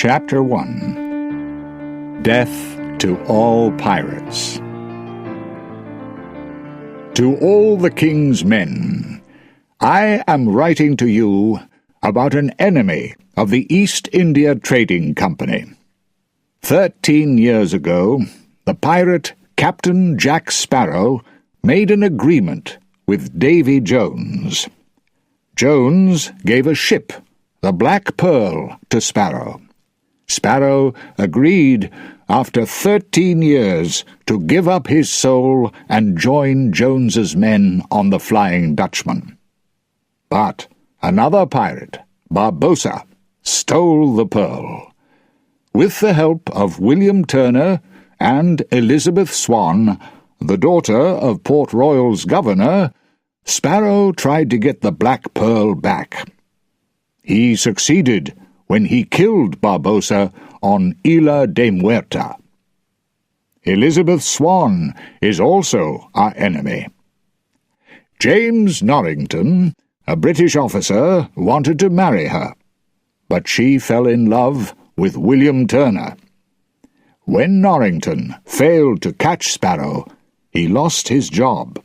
Chapter 1. Death to All Pirates. To all the king's men, I am writing to you about an enemy of the East India Trading Company. 13 years ago, the pirate Captain Jack Sparrow made an agreement with Davy Jones. Jones gave a ship, the Black Pearl, to Sparrow. Sparrow agreed after 13 years to give up his soul and join Jones's men on the Flying Dutchman. But another pirate, Barbossa, stole the pearl. With the help of William Turner and Elizabeth Swan, the daughter of Port Royal's governor, Sparrow tried to get the Black Pearl back. He succeeded when he killed Barbossa on Isla de Muerta. Elizabeth Swan is also our enemy. James Norrington, a British officer, wanted to marry her, but she fell in love with William Turner. When Norrington failed to catch Sparrow, he lost his job.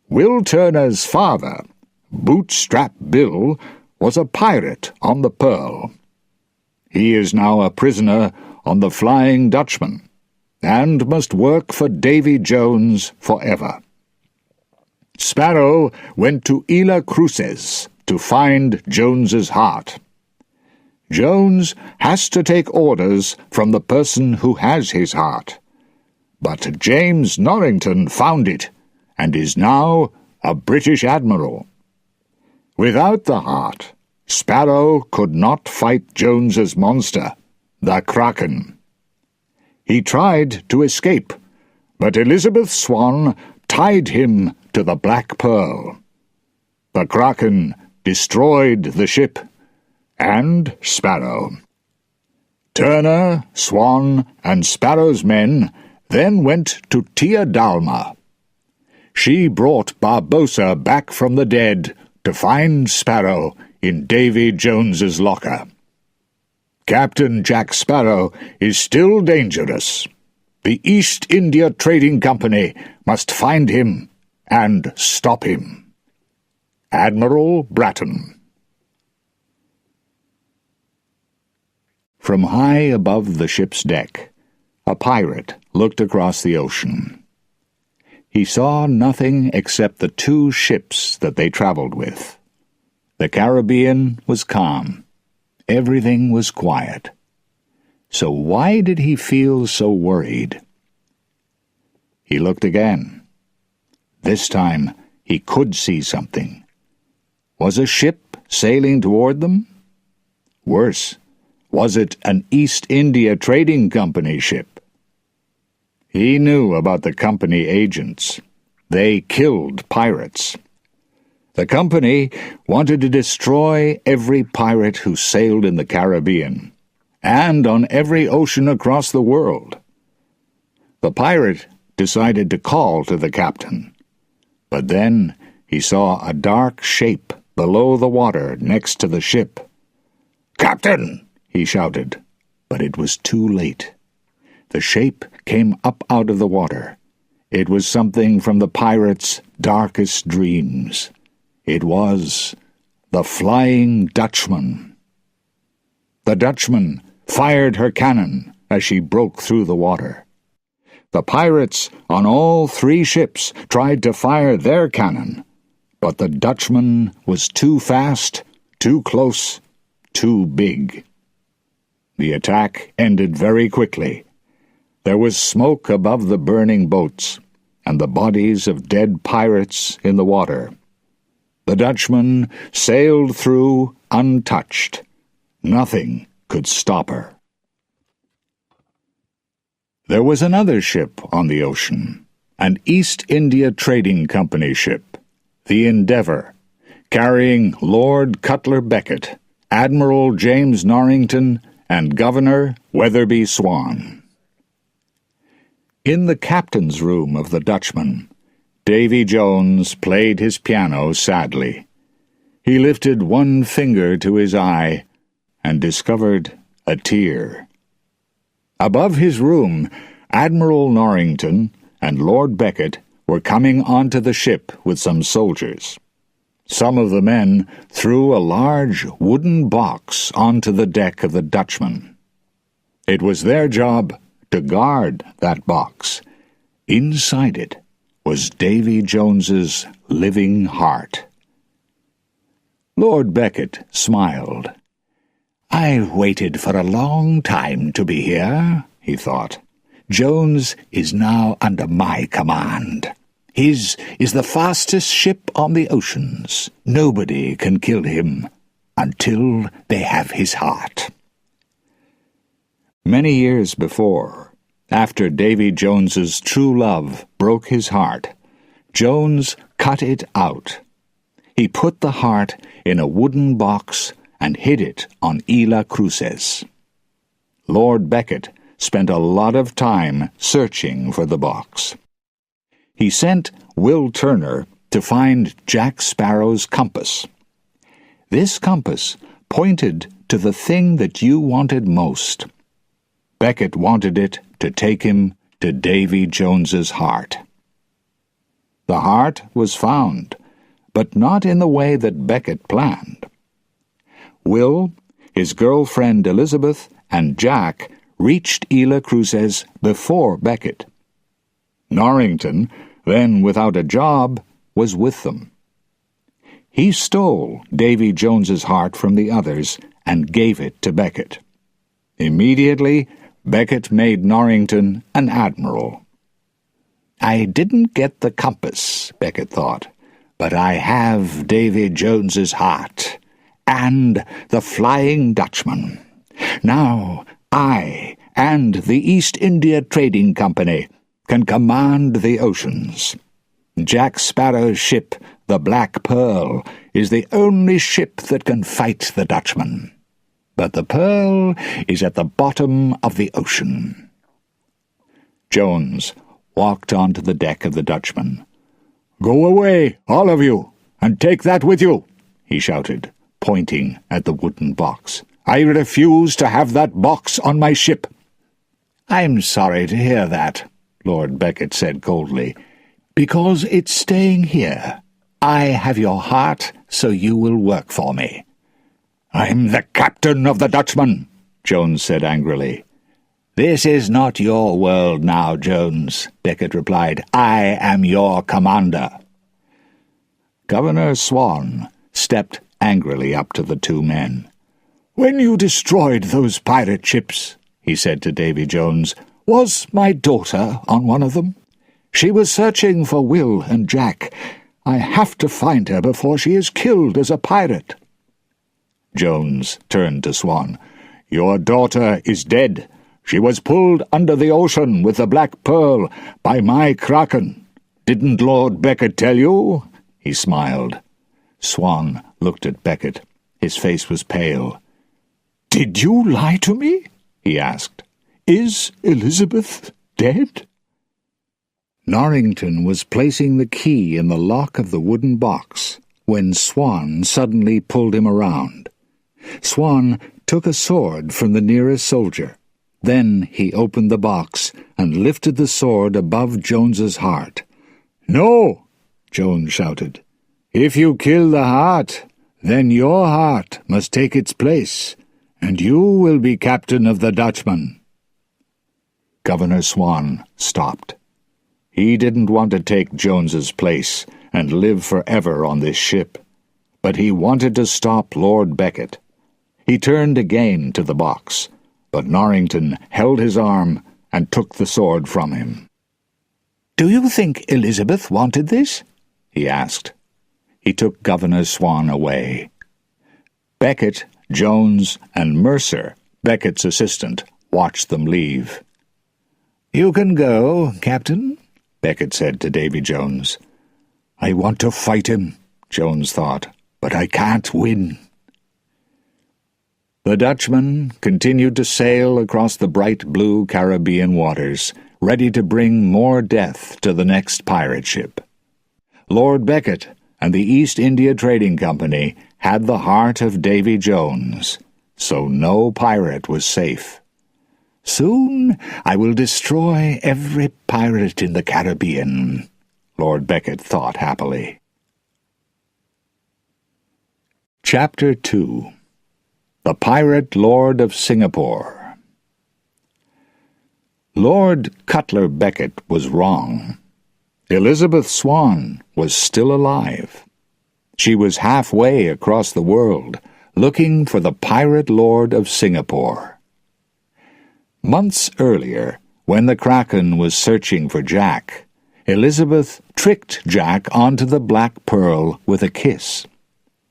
Will Turner's father, Bootstrap Bill, was a pirate on the Pearl. He is now a prisoner on the Flying Dutchman, and must work for Davy Jones forever. Sparrow went to Isla Cruces to find Jones's heart. Jones has to take orders from the person who has his heart, but James Norrington found it, and is now a British admiral. Without the heart, Sparrow could not fight Jones's monster, the Kraken. He tried to escape, but Elizabeth Swan tied him to the Black Pearl. The Kraken destroyed the ship and Sparrow. Turner, Swan, and Sparrow's men then went to Tia Dalma. She brought Barbossa back from the dead to find Sparrow in Davy Jones's locker. Captain Jack Sparrow is still dangerous. The East India Trading Company must find him and stop him. Admiral Bratton. From high above the ship's deck, a pirate looked across the ocean. He saw nothing except the two ships that they traveled with. The Caribbean was calm. Everything was quiet. So why did he feel so worried? He looked again. This time he could see something. Was a ship sailing toward them? Worse, was it an East India Trading Company ship? He knew about the company agents. They killed pirates. The company wanted to destroy every pirate who sailed in the Caribbean, and on every ocean across the world. The pirate decided to call to the captain, but then he saw a dark shape below the water next to the ship. "Captain!" he shouted, but it was too late. The shape came up out of the water. It was something from the pirate's darkest dreams. It was the Flying Dutchman. The Dutchman fired her cannon as she broke through the water. The pirates on all three ships tried to fire their cannon, but the Dutchman was too fast, too close, too big. The attack ended very quickly. There was smoke above the burning boats, and the bodies of dead pirates in the water. The Dutchman sailed through untouched. Nothing could stop her. There was another ship on the ocean, an East India Trading Company ship, the Endeavour, carrying Lord Cutler Beckett, Admiral James Norrington, and Governor Weatherby Swan. In the captain's room of the Dutchman, Davy Jones played his piano sadly. He lifted one finger to his eye and discovered a tear. Above his room, Admiral Norrington and Lord Beckett were coming onto the ship with some soldiers. Some of the men threw a large wooden box onto the deck of the Dutchman. It was their job to guard that box. Inside it was Davy Jones's living heart. Lord Beckett smiled. "I've waited for a long time to be here," he thought. "Jones is now under my command. His is the fastest ship on the oceans. Nobody can kill him until they have his heart." Many years before, after Davy Jones's true love broke his heart, Jones cut it out. He put the heart in a wooden box and hid it on Isla Cruces. Lord Beckett spent a lot of time searching for the box. He sent Will Turner to find Jack Sparrow's compass. This compass pointed to the thing that you wanted most. Beckett wanted it to take him to Davy Jones's heart. The heart was found, but not in the way that Beckett planned. Will, his girlfriend Elizabeth, and Jack reached Isla Cruces before Beckett. Norrington, then without a job, was with them. He stole Davy Jones's heart from the others and gave it to Beckett. Immediately, Beckett made Norrington an admiral. "I didn't get the compass," Beckett thought, "but I have Davy Jones's heart, and the Flying Dutchman. Now I and the East India Trading Company can command the oceans. Jack Sparrow's ship, the Black Pearl, is the only ship that can fight the Dutchman. But the Pearl is at the bottom of the ocean." Jones walked onto the deck of the Dutchman. "Go away, all of you, and take that with you," he shouted, pointing at the wooden box. "I refuse to have that box on my ship." "I'm sorry to hear that," Lord Beckett said coldly, "because it's staying here. I have your heart, so you will work for me." "I'm the captain of the Dutchman," Jones said angrily. "This is not your world now, Jones," Beckett replied. "I am your commander." Governor Swan stepped angrily up to the two men. "When you destroyed those pirate ships," he said to Davy Jones, "was my daughter on one of them? She was searching for Will and Jack. I have to find her before she is killed as a pirate." Jones turned to Swan. "Your daughter is dead. She was pulled under the ocean with the Black Pearl by my kraken. Didn't Lord Beckett tell you?" He smiled. Swan looked at Beckett. His face was pale. "Did you lie to me?" he asked. "Is Elizabeth dead?" Norrington was placing the key in the lock of the wooden box when Swan suddenly pulled him around. Swan took a sword from the nearest soldier. Then he opened the box and lifted the sword above Jones's heart. "No!" Jones shouted. "If you kill the heart, then your heart must take its place, and you will be captain of the Dutchman." Governor Swan stopped. He didn't want to take Jones's place and live forever on this ship, but he wanted to stop Lord Beckett. He turned again to the box, but Norrington held his arm and took the sword from him. "Do you think Elizabeth wanted this?" he asked. He took Governor Swan away. Beckett, Jones, and Mercer, Beckett's assistant, watched them leave. "You can go, Captain," Beckett said to Davy Jones. "I want to fight him," Jones thought, "but I can't win." The Dutchman continued to sail across the bright blue Caribbean waters, ready to bring more death to the next pirate ship. Lord Beckett and the East India Trading Company had the heart of Davy Jones. so no pirate was safe. "Soon I will destroy every pirate in the Caribbean," Lord Beckett thought happily. Chapter 2. The Pirate Lord of Singapore. Lord Cutler Beckett was wrong. Elizabeth Swan was still alive. She was halfway across the world, looking for the Pirate Lord of Singapore. Months earlier, when the Kraken was searching for Jack, Elizabeth tricked Jack onto the Black Pearl with a kiss.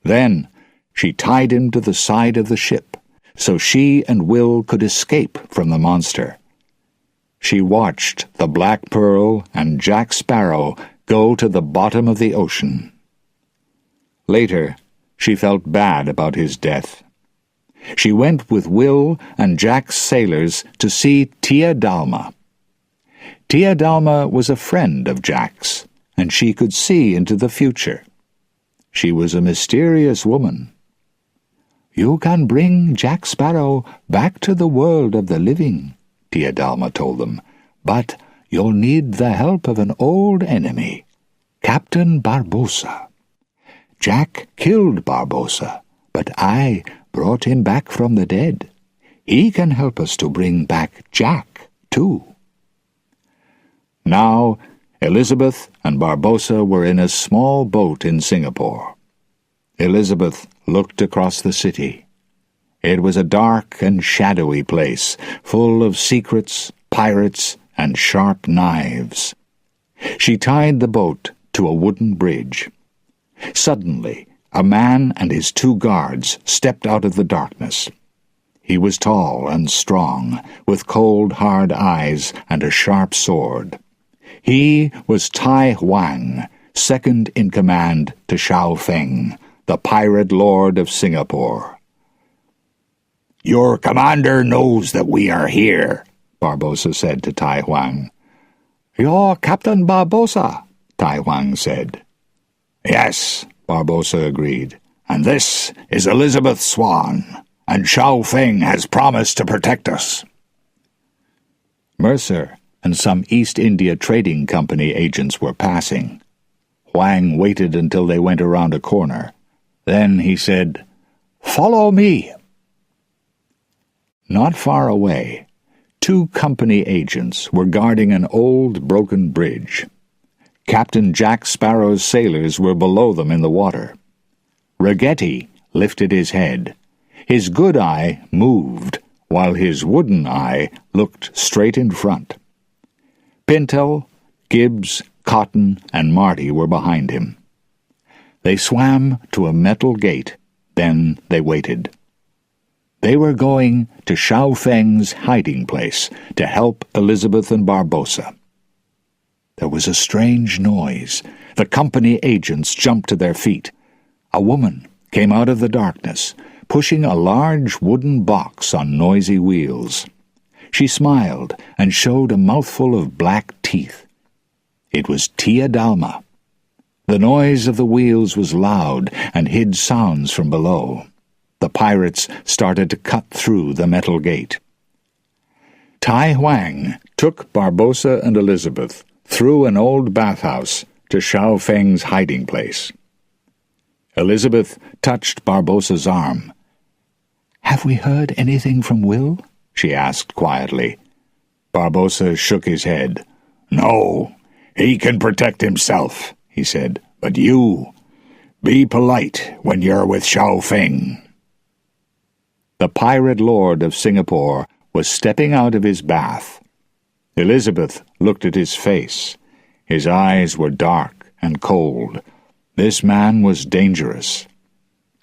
Then she tied him to the side of the ship, so she and Will could escape from the monster. She watched the Black Pearl and Jack Sparrow go to the bottom of the ocean. Later, she felt bad about his death. She went with Will and Jack's sailors to see Tia Dalma. Tia Dalma was a friend of Jack's, and she could see into the future. She was a mysterious woman. "You can bring Jack Sparrow back to the world of the living," Tia Dalma told them, "but you'll need the help of an old enemy, Captain Barbossa. Jack killed Barbossa, but I brought him back from the dead. He can help us to bring back Jack, too." Now, Elizabeth and Barbossa were in a small boat in Singapore. Elizabeth looked across the city. It was a dark and shadowy place, full of secrets, pirates, and sharp knives. She tied the boat to a wooden bridge. Suddenly, a man and his 2 guards stepped out of the darkness. He was tall and strong, with cold, hard eyes and a sharp sword. He was Tai Huang, second in command to Shao Feng, the Pirate Lord of Singapore. "Your commander knows that we are here," Barbossa said to Tai Huang. "You're Captain Barbossa," Tai Huang said. "Yes," Barbossa agreed, "and this is Elizabeth Swan, and Shao Feng has promised to protect us." Mercer and some East India Trading Company agents were passing. Huang waited until they went around a corner. Then he said, "Follow me." Not far away, 2 company agents were guarding an old, broken bridge. Captain Jack Sparrow's sailors were below them in the water. Ragetti lifted his head. His good eye moved, while his wooden eye looked straight in front. Pinto, Gibbs, Cotton, and Marty were behind him. They swam to a metal gate, then they waited. They were going to Shao Feng's hiding place to help Elizabeth and Barbossa. There was a strange noise. The company agents jumped to their feet. A woman came out of the darkness, pushing a large wooden box on noisy wheels. She smiled and showed a mouthful of black teeth. It was Tia Dalma. The noise of the wheels was loud and hid sounds from below. The pirates started to cut through the metal gate. Tai Huang took Barbossa and Elizabeth through an old bathhouse to Shao Feng's hiding place. Elizabeth touched Barbossa's arm. "Have we heard anything from Will?" she asked quietly. Barbossa shook his head. "No, he can protect himself," he said. "But you, be polite when you're with Shao Feng." The Pirate Lord of Singapore was stepping out of his bath. Elizabeth looked at his face. His eyes were dark and cold. This man was dangerous.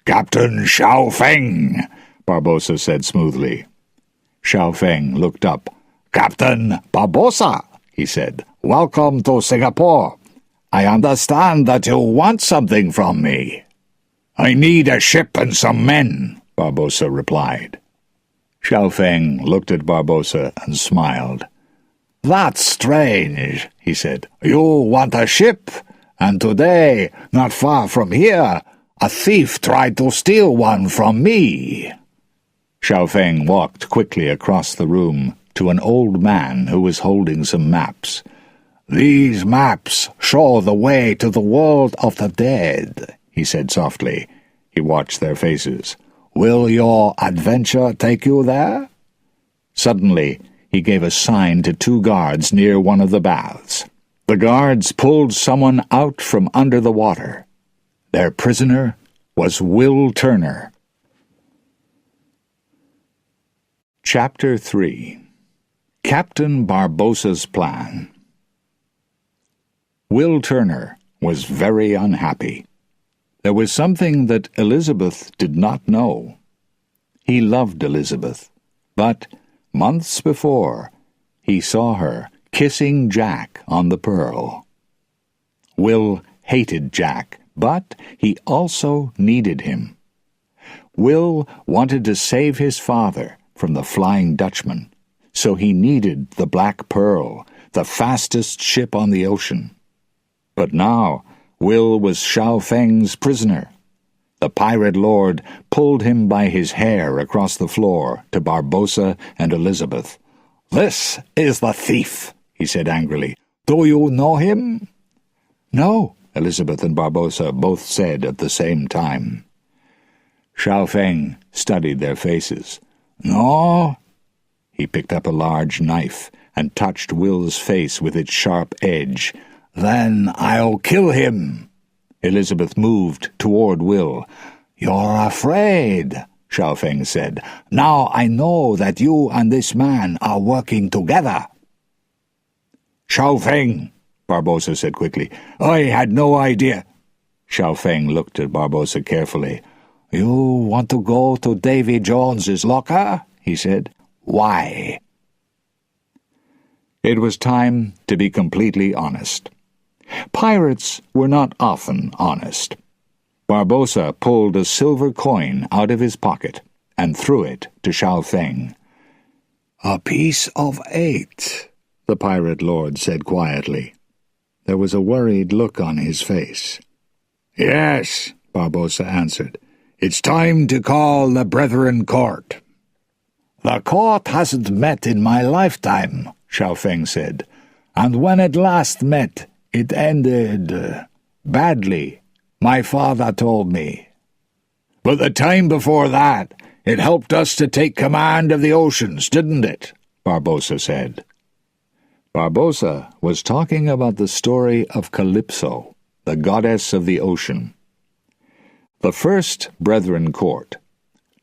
"Captain Shao Feng," Barbossa said smoothly. Shao Feng looked up. "Captain Barbossa," he said. "Welcome to Singapore. I understand that you want something from me." "I need a ship and some men," Barbossa replied. Shao Feng looked at Barbossa and smiled. "That's strange," he said. "You want a ship, and today, not far from here, a thief tried to steal one from me." Xiaofeng walked quickly across the room to an old man who was holding some maps. "These maps show the way to the world of the dead," he said softly. He watched their faces. "Will your adventure take you there?" Suddenly, he gave a sign to two guards near one of the baths. The guards pulled someone out from under the water. Their prisoner was Will Turner. Chapter 3. Captain Barbossa's Plan. Will Turner was very unhappy. There was something that Elizabeth did not know. He loved Elizabeth, but months before, he saw her kissing Jack on the Pearl. Will hated Jack, but he also needed him. Will wanted to save his father from the Flying Dutchman, so he needed the Black Pearl, the fastest ship on the ocean. But now Will was Xiaofeng's prisoner. The pirate lord pulled him by his hair across the floor to Barbossa and Elizabeth. "This is the thief," he said angrily. "Do you know him?" "No," Elizabeth and Barbossa both said at the same time. Xiaofeng studied their faces. "No?" He picked up a large knife and touched Will's face with its sharp edge. "Then I'll kill him." Elizabeth moved toward Will. "You're afraid," Xiaofeng said. "Now I know that you and this man are working together." "Xiaofeng," Barbossa said quickly. "I had no idea." Xiaofeng looked at Barbossa carefully. "You want to go to Davy Jones's locker?" he said. "Why?" It was time to be completely honest. Pirates were not often honest. Barbossa pulled a silver coin out of his pocket and threw it to Xiaofeng. "A piece of 8, the pirate lord said quietly. There was a worried look on his face. "Yes," Barbossa answered. "It's time to call the Brethren Court." "The court hasn't met in my lifetime," Xiaofeng said. "And when it last met, it ended badly, my father told me." "But the time before that, it helped us to take command of the oceans, didn't it?" Barbossa said. Barbossa was talking about the story of Calypso, the goddess of the ocean. The first Brethren Court,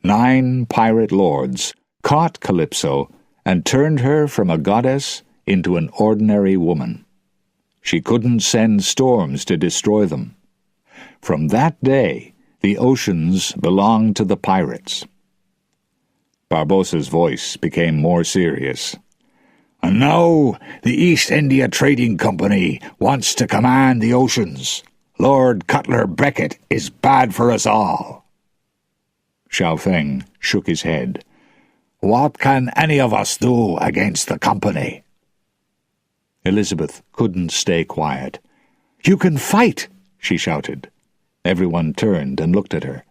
9 pirate lords, caught Calypso and turned her from a goddess into an ordinary woman. She couldn't send storms to destroy them. From that day, the oceans belonged to the pirates. Barbossa's voice became more serious. "And now the East India Trading Company wants to command the oceans. Lord Cutler Beckett is bad for us all." Xiaofeng shook his head. "What can any of us do against the company?" Elizabeth couldn't stay quiet. "You can fight!" she shouted. Everyone turned and looked at her.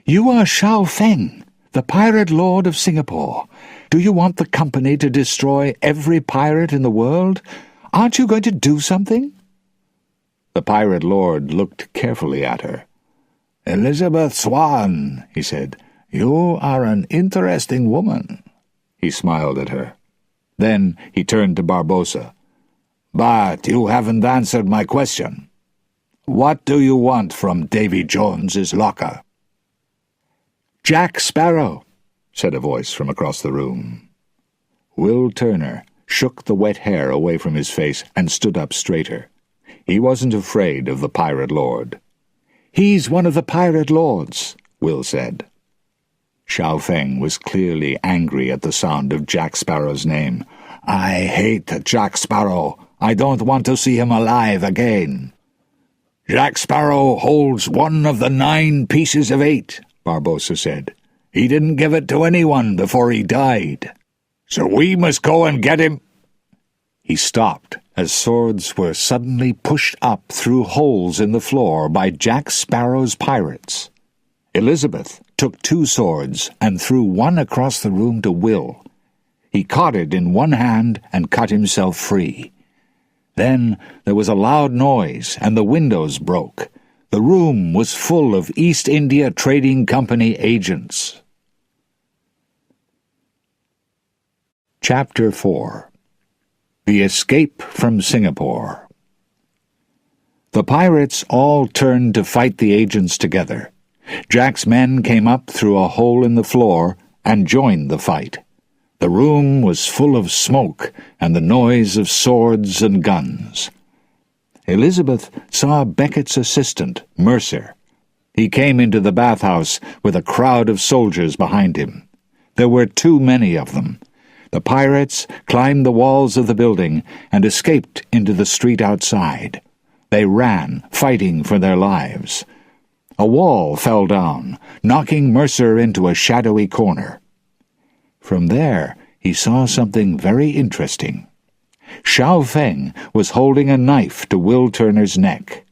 "You are Xiaofeng, the pirate lord of Singapore. Do you want the company to destroy every pirate in the world? Aren't you going to do something?" The pirate lord looked carefully at her. "Elizabeth Swan," he said, "you are an interesting woman." He smiled at her. Then he turned to Barbossa. "But you haven't answered my question. What do you want from Davy Jones's locker?" "Jack Sparrow," said a voice from across the room. Will Turner shook the wet hair away from his face and stood up straighter. He wasn't afraid of the pirate lord. "He's one of the pirate lords," Will said. Xiaofeng was clearly angry at the sound of Jack Sparrow's name. "I hate Jack Sparrow. I don't want to see him alive again." "Jack Sparrow holds one of the 9 pieces of 8, Barbossa said. "He didn't give it to anyone before he died. So we must go and get him." He stopped as swords were suddenly pushed up through holes in the floor by Jack Sparrow's pirates. Elizabeth took 2 swords and threw one across the room to Will. He caught it in one hand and cut himself free. Then there was a loud noise, and the windows broke. The room was full of East India Trading Company agents. Chapter 4. The Escape from Singapore. The pirates all turned to fight the agents together. Jack's men came up through a hole in the floor and joined the fight. The room was full of smoke and the noise of swords and guns. Elizabeth saw Beckett's assistant, Mercer. He came into the bathhouse with a crowd of soldiers behind him. There were too many of them. The pirates climbed the walls of the building and escaped into the street outside. They ran, fighting for their lives. A wall fell down, knocking Mercer into a shadowy corner. From there, he saw something very interesting. Xiao Feng was holding a knife to Will Turner's neck.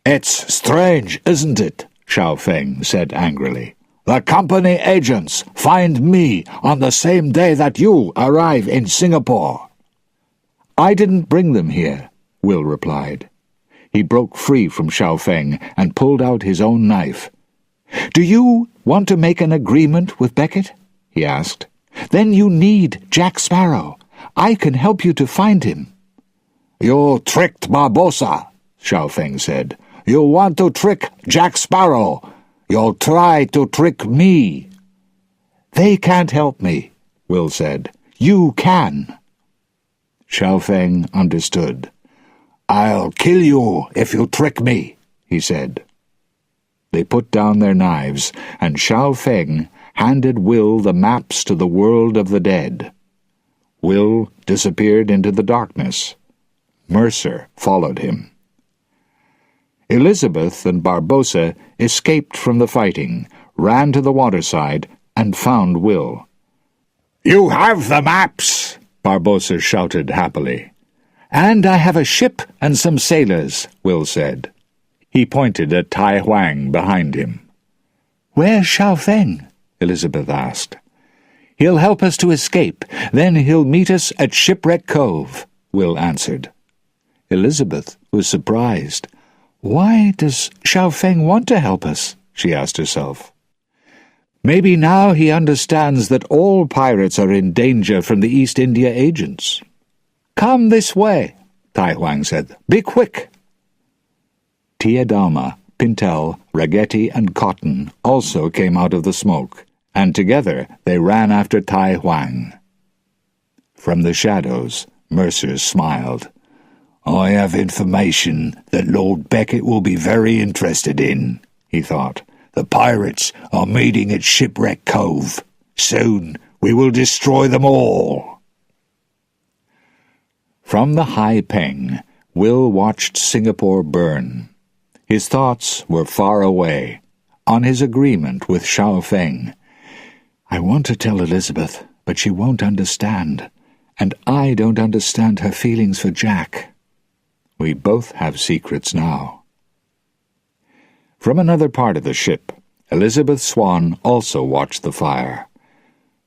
"It's strange, isn't it?" Xiao Feng said angrily. "The company agents find me on the same day that you arrive in Singapore." "I didn't bring them here," Will replied. He broke free from Xiao Feng and pulled out his own knife. "Do you want to make an agreement with Beckett?" he asked. "Then you need Jack Sparrow. I can help you to find him." "You tricked Barbossa," Xiao Feng said. "You want to trick Jack Sparrow. You'll try to trick me." "They can't help me," Will said. "You can." Xiao Feng understood. "I'll kill you if you trick me," he said. They put down their knives, and Xiao Feng handed Will the maps to the world of the dead. Will disappeared into the darkness. Mercer followed him. Elizabeth and Barbossa escaped from the fighting, ran to the waterside, and found Will. "You have the maps!" Barbossa shouted happily. "And I have a ship and some sailors," Will said. He pointed at Tai Huang behind him. "Where's Xiao Feng?" Elizabeth asked. "He'll help us to escape. Then he'll meet us at Shipwreck Cove," Will answered. Elizabeth was surprised. "Why does Xiao Feng want to help us?" she asked herself. "Maybe now he understands that all pirates are in danger from the East India agents." "Come this way," Tai Huang said. "Be quick." Tia Dalma, Pintel, Ragetti, and Cotton also came out of the smoke, and together they ran after Tai Huang. From the shadows, Mercer smiled. "I have information that Lord Beckett will be very interested in," he thought. "The pirates are meeting at Shipwreck Cove. Soon we will destroy them all." From the Hai Peng, Will watched Singapore burn. His thoughts were far away, on his agreement with Xiao Feng. "I want to tell Elizabeth, but she won't understand, and I don't understand her feelings for Jack. We both have secrets now." From another part of the ship, Elizabeth Swan also watched the fire.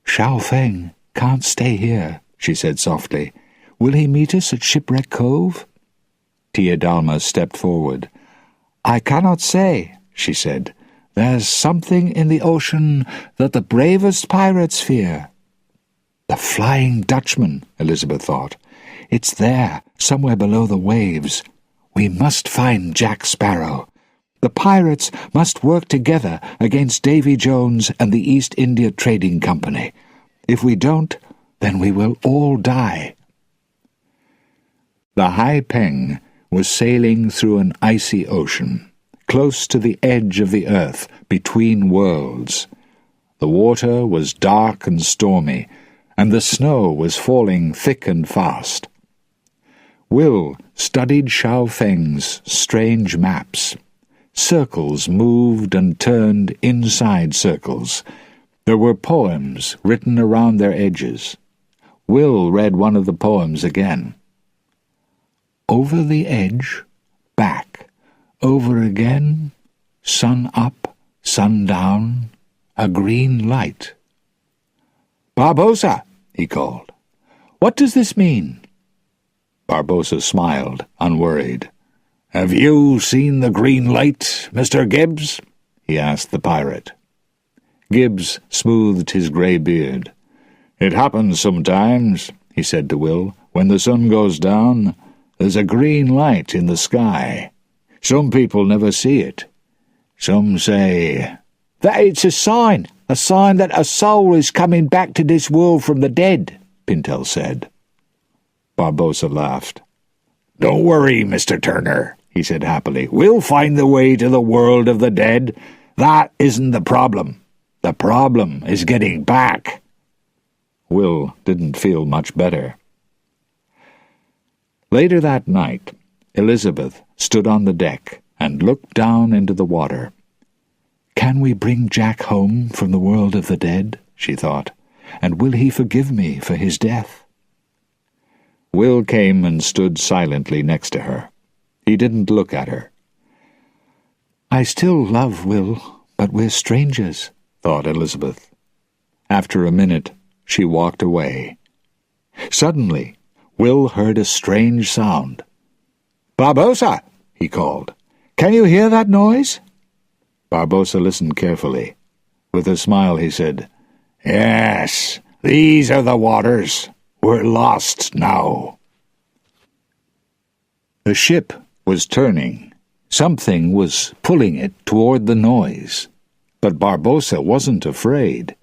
"Xiao Feng can't stay here," she said softly. "Will he meet us at Shipwreck Cove?" Tia Dalma stepped forward. "I cannot say," she said. "There's something in the ocean that the bravest pirates fear." "The Flying Dutchman," Elizabeth thought. "It's there, somewhere below the waves. We must find Jack Sparrow. The pirates must work together against Davy Jones and the East India Trading Company. If we don't, then we will all die." The Hai Peng was sailing through an icy ocean, close to the edge of the earth, between worlds. The water was dark and stormy, and the snow was falling thick and fast. Will studied Xiao Feng's strange maps. Circles moved and turned inside circles. There were poems written around their edges. Will read one of the poems again. "Over the edge, back, over again, sun up, sun down, a green light. "Barbossa," he called. "What does this mean?" Barbossa smiled, unworried. "Have you seen the green light, Mr. Gibbs?" he asked the pirate. Gibbs smoothed his grey beard. "It happens sometimes," he said to Will. "When the sun goes down, there's a green light in the sky. Some people never see it. Some say that it's a sign that a soul is coming back to this world from the dead," Pintel said. Barbossa laughed. "Don't worry, Mr. Turner," he said happily. "We'll find the way to the world of the dead. That isn't the problem. The problem is getting back." Will didn't feel much better. Later that night, Elizabeth stood on the deck and looked down into the water. "Can we bring Jack home from the world of the dead?" she thought. "And will he forgive me for his death?" Will came and stood silently next to her. He didn't look at her. "I still love Will, but we're strangers," thought Elizabeth. After a minute, she walked away. Suddenly, Will heard a strange sound. "Barbossa!" he called. "Can you hear that noise?" Barbossa listened carefully. With a smile he said, "Yes, these are the waters. We're lost now." The ship was turning. Something was pulling it toward the noise. But Barbossa wasn't afraid.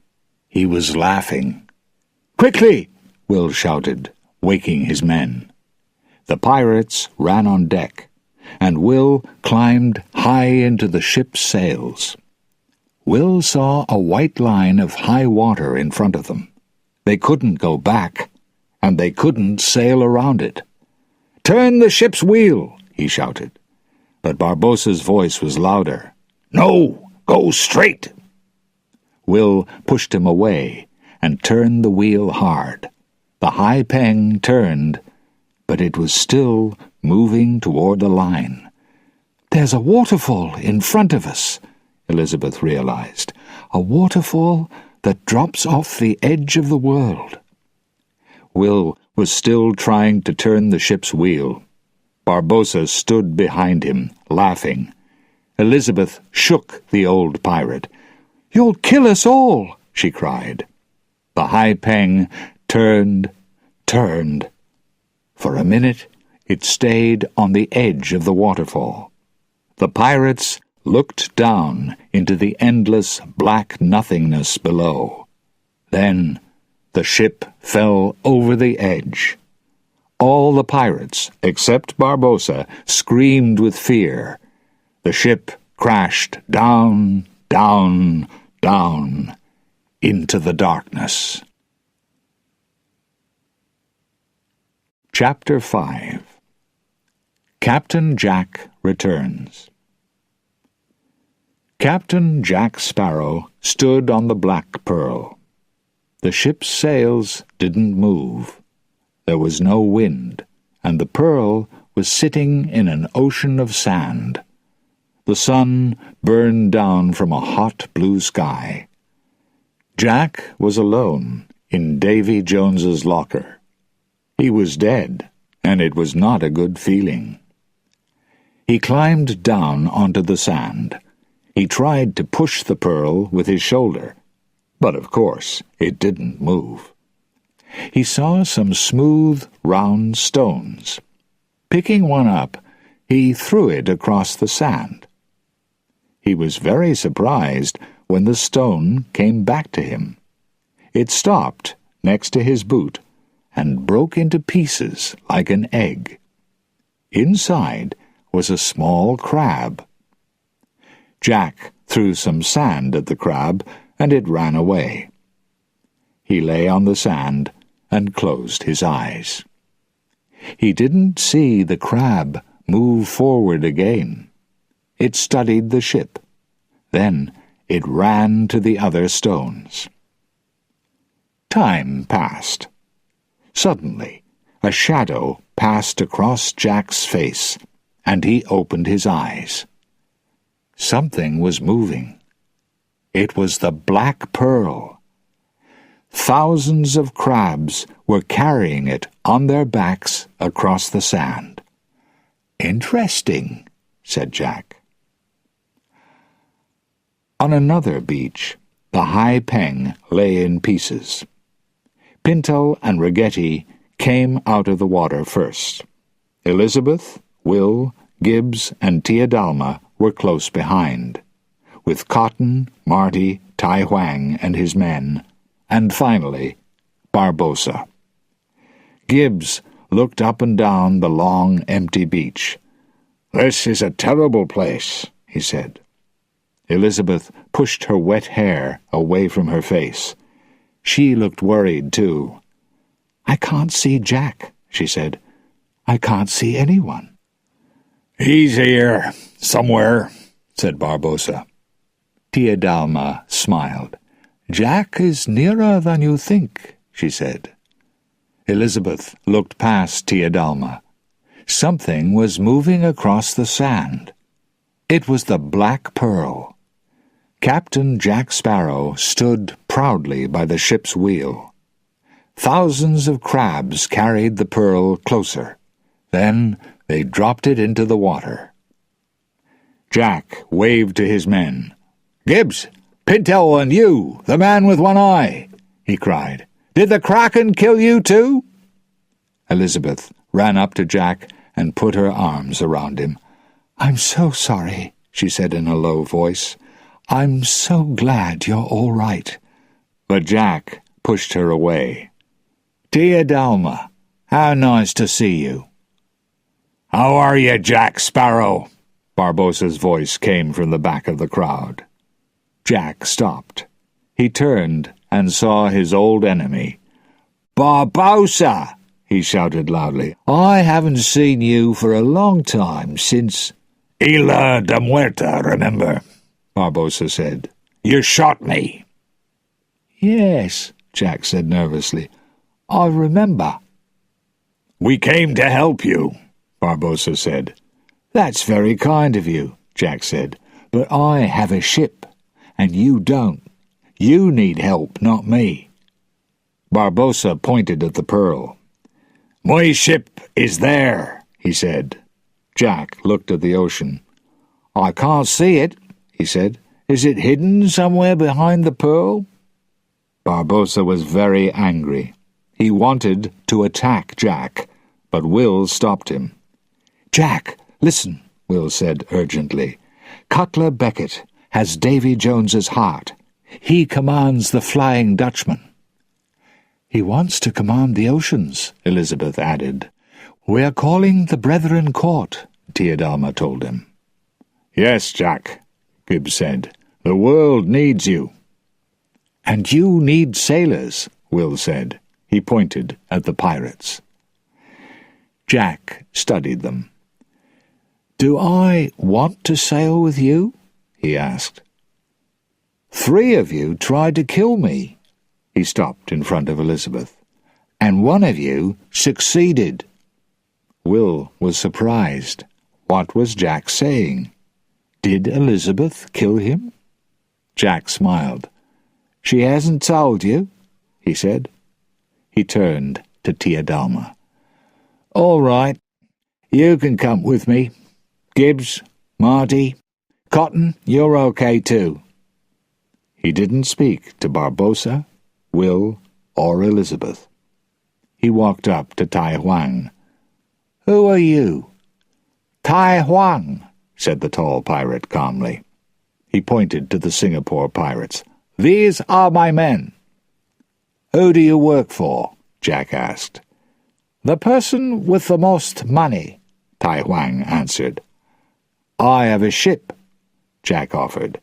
He was laughing. "Quickly!" Will shouted, waking his men. The pirates ran on deck, and Will climbed high into the ship's sails. Will saw a white line of high water in front of them. They couldn't go back, and they couldn't sail around it. "Turn the ship's wheel!" he shouted. But Barbossa's voice was louder. "No! Go straight!" Will pushed him away and turned the wheel hard. The high peng turned, but it was still moving toward the line. "There's a waterfall in front of us," Elizabeth realized. "A waterfall that drops off the edge of the world." Will was still trying to turn the ship's wheel. Barbossa stood behind him, laughing. Elizabeth shook the old pirate. "You'll kill us all!" she cried. The high peng turned. For a minute, it stayed on the edge of the waterfall. The pirates looked down into the endless black nothingness below. Then the ship fell over the edge. All the pirates, except Barbossa, screamed with fear. The ship crashed down, down, down, into the darkness. Chapter 5. Captain Jack Returns. Captain Jack Sparrow stood on the Black Pearl. The ship's sails didn't move. There was no wind, and the Pearl was sitting in an ocean of sand. The sun burned down from a hot blue sky. Jack was alone in Davy Jones's locker. He was dead, and it was not a good feeling. He climbed down onto the sand. He tried to push the Pearl with his shoulder, but of course it didn't move. He saw some smooth, round stones. Picking one up, he threw it across the sand. He was very surprised when the stone came back to him. It stopped next to his boot and broke into pieces like an egg. Inside was a small crab. Jack threw some sand at the crab, and it ran away. He lay on the sand and closed his eyes. He didn't see the crab move forward again. It studied the ship. Then it ran to the other stones. Time passed. Suddenly, a shadow passed across Jack's face, and he opened his eyes. Something was moving. It was the Black Pearl. Thousands of crabs were carrying it on their backs across the sand. "Interesting," said Jack. On another beach, the Hai Peng lay in pieces. Pinto and Ragetti came out of the water first. Elizabeth, Will, Gibbs, and Tia Dalma were close behind, with Cotton, Marty, Tai Huang and his men, and finally, Barbossa. Gibbs looked up and down the long, empty beach. "This is a terrible place," he said. Elizabeth pushed her wet hair away from her face. She looked worried, too. "I can't see Jack," she said. "I can't see anyone." "He's here, somewhere," said Barbossa. Tia Dalma smiled. "Jack is nearer than you think," she said. Elizabeth looked past Tia Dalma. Something was moving across the sand. It was the Black Pearl. Captain Jack Sparrow stood proudly by the ship's wheel. Thousands of crabs carried the pearl closer. Then they dropped it into the water. Jack waved to his men. "Gibbs, Pinto, and you, the man with one eye," he cried. "Did the Kraken kill you too?" Elizabeth ran up to Jack and put her arms around him. "I'm so sorry," she said in a low voice. "I'm so glad you're all right." But Jack pushed her away. "Tia Dalma, how nice to see you." "How are you, Jack Sparrow?" Barbossa's voice came from the back of the crowd. Jack stopped. He turned and saw his old enemy. "Barbossa!" he shouted loudly. "I haven't seen you for a long time since—" "Isla de Muerta, remember?" Barbossa said. "You shot me." "Yes," Jack said nervously. "I remember." "We came to help you," Barbossa said. "That's very kind of you," Jack said. "But I have a ship, and you don't. You need help, not me." Barbossa pointed at the pearl. "My ship is there," he said. Jack looked at the ocean. "I can't see it," he said. "Is it hidden somewhere behind the pearl?" Barbossa was very angry. He wanted to attack Jack, but Will stopped him. "Jack, listen," Will said urgently. "Cutler Beckett has Davy Jones's heart. He commands the Flying Dutchman." "He wants to command the oceans," Elizabeth added. "We're calling the Brethren Court," Tia Dalma told him. "Yes, Jack," Gibbs said. "The world needs you." "And you need sailors," Will said. He pointed at the pirates. Jack studied them. "Do I want to sail with you?" he asked. "3 of you tried to kill me." He stopped in front of Elizabeth. "And 1 of you succeeded." Will was surprised. What was Jack saying? Did Elizabeth kill him? Jack smiled. "She hasn't told you," he said. He turned to Tia Dalma. "All right, you can come with me. Gibbs, Marty, Cotton, you're okay too." He didn't speak to Barbossa, Will, or Elizabeth. He walked up to Tai Huang. "Who are you?" "Tai Huang," said the tall pirate calmly. He pointed to the Singapore pirates. "These are my men." "Who do you work for?" Jack asked. "The person with the most money," Tai Huang answered. "I have a ship," Jack offered.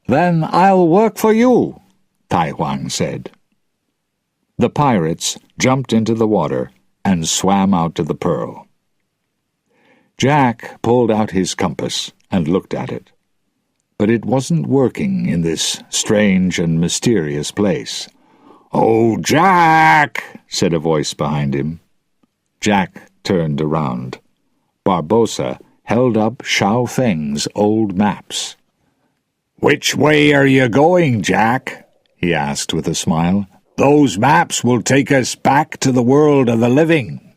"Then I'll work for you," Tai Huang said. The pirates jumped into the water and swam out to the pearl. Jack pulled out his compass and looked at it. But it wasn't working in this strange and mysterious place. "Oh, Jack!" said a voice behind him. Jack turned around. Barbossa held up Xiao Feng's old maps. "Which way are you going, Jack?" he asked with a smile. "Those maps will take us back to the world of the living."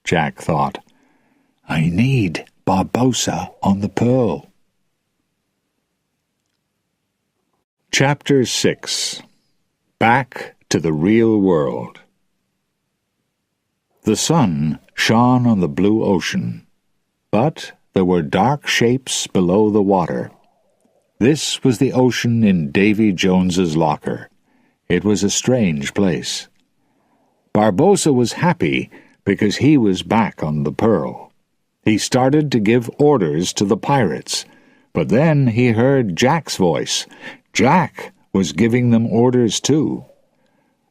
Jack thought, "I need Barbossa on the Pearl." Chapter 6. Back to the Real World. The sun shone on the blue ocean, but there were dark shapes below the water. This was the ocean in Davy Jones's locker. It was a strange place. Barbossa was happy because he was back on the Pearl. He started to give orders to the pirates, but then he heard Jack's voice. Jack was giving them orders too.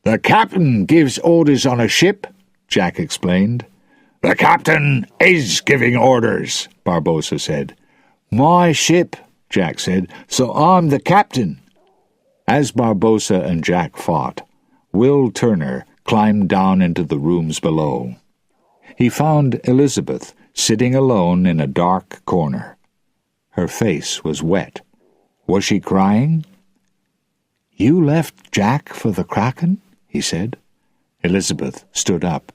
"The captain gives orders on a ship," Jack explained. "The captain is giving orders," Barbossa said. "My ship," Jack said, "so I'm the captain." As Barbossa and Jack fought, Will Turner climbed down into the rooms below. He found Elizabeth sitting alone in a dark corner. Her face was wet. Was she crying? "You left Jack for the Kraken?" he said. Elizabeth stood up.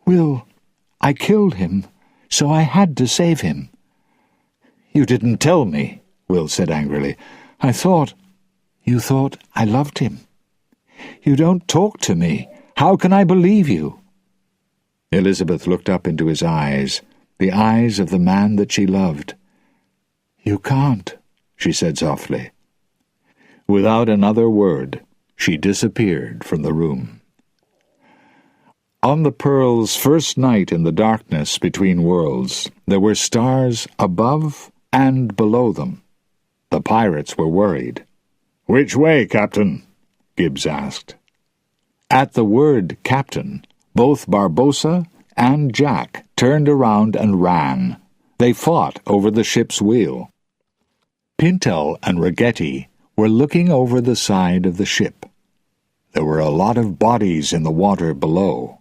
"Will, I killed him, so I had to save him." "You didn't tell me," Will said angrily. You thought I loved him. You don't talk to me. How can I believe you?" Elizabeth looked up into his eyes, the eyes of the man that she loved. "You can't," she said softly. Without another word, she disappeared from the room. On the Pearl's first night in the darkness between worlds, there were stars above and below them. The pirates were worried. "Which way, Captain?" Gibbs asked. At the word captain, both Barbossa and Jack turned around and ran. They fought over the ship's wheel. Pintel and Ragetti were looking over the side of the ship. There were a lot of bodies in the water below.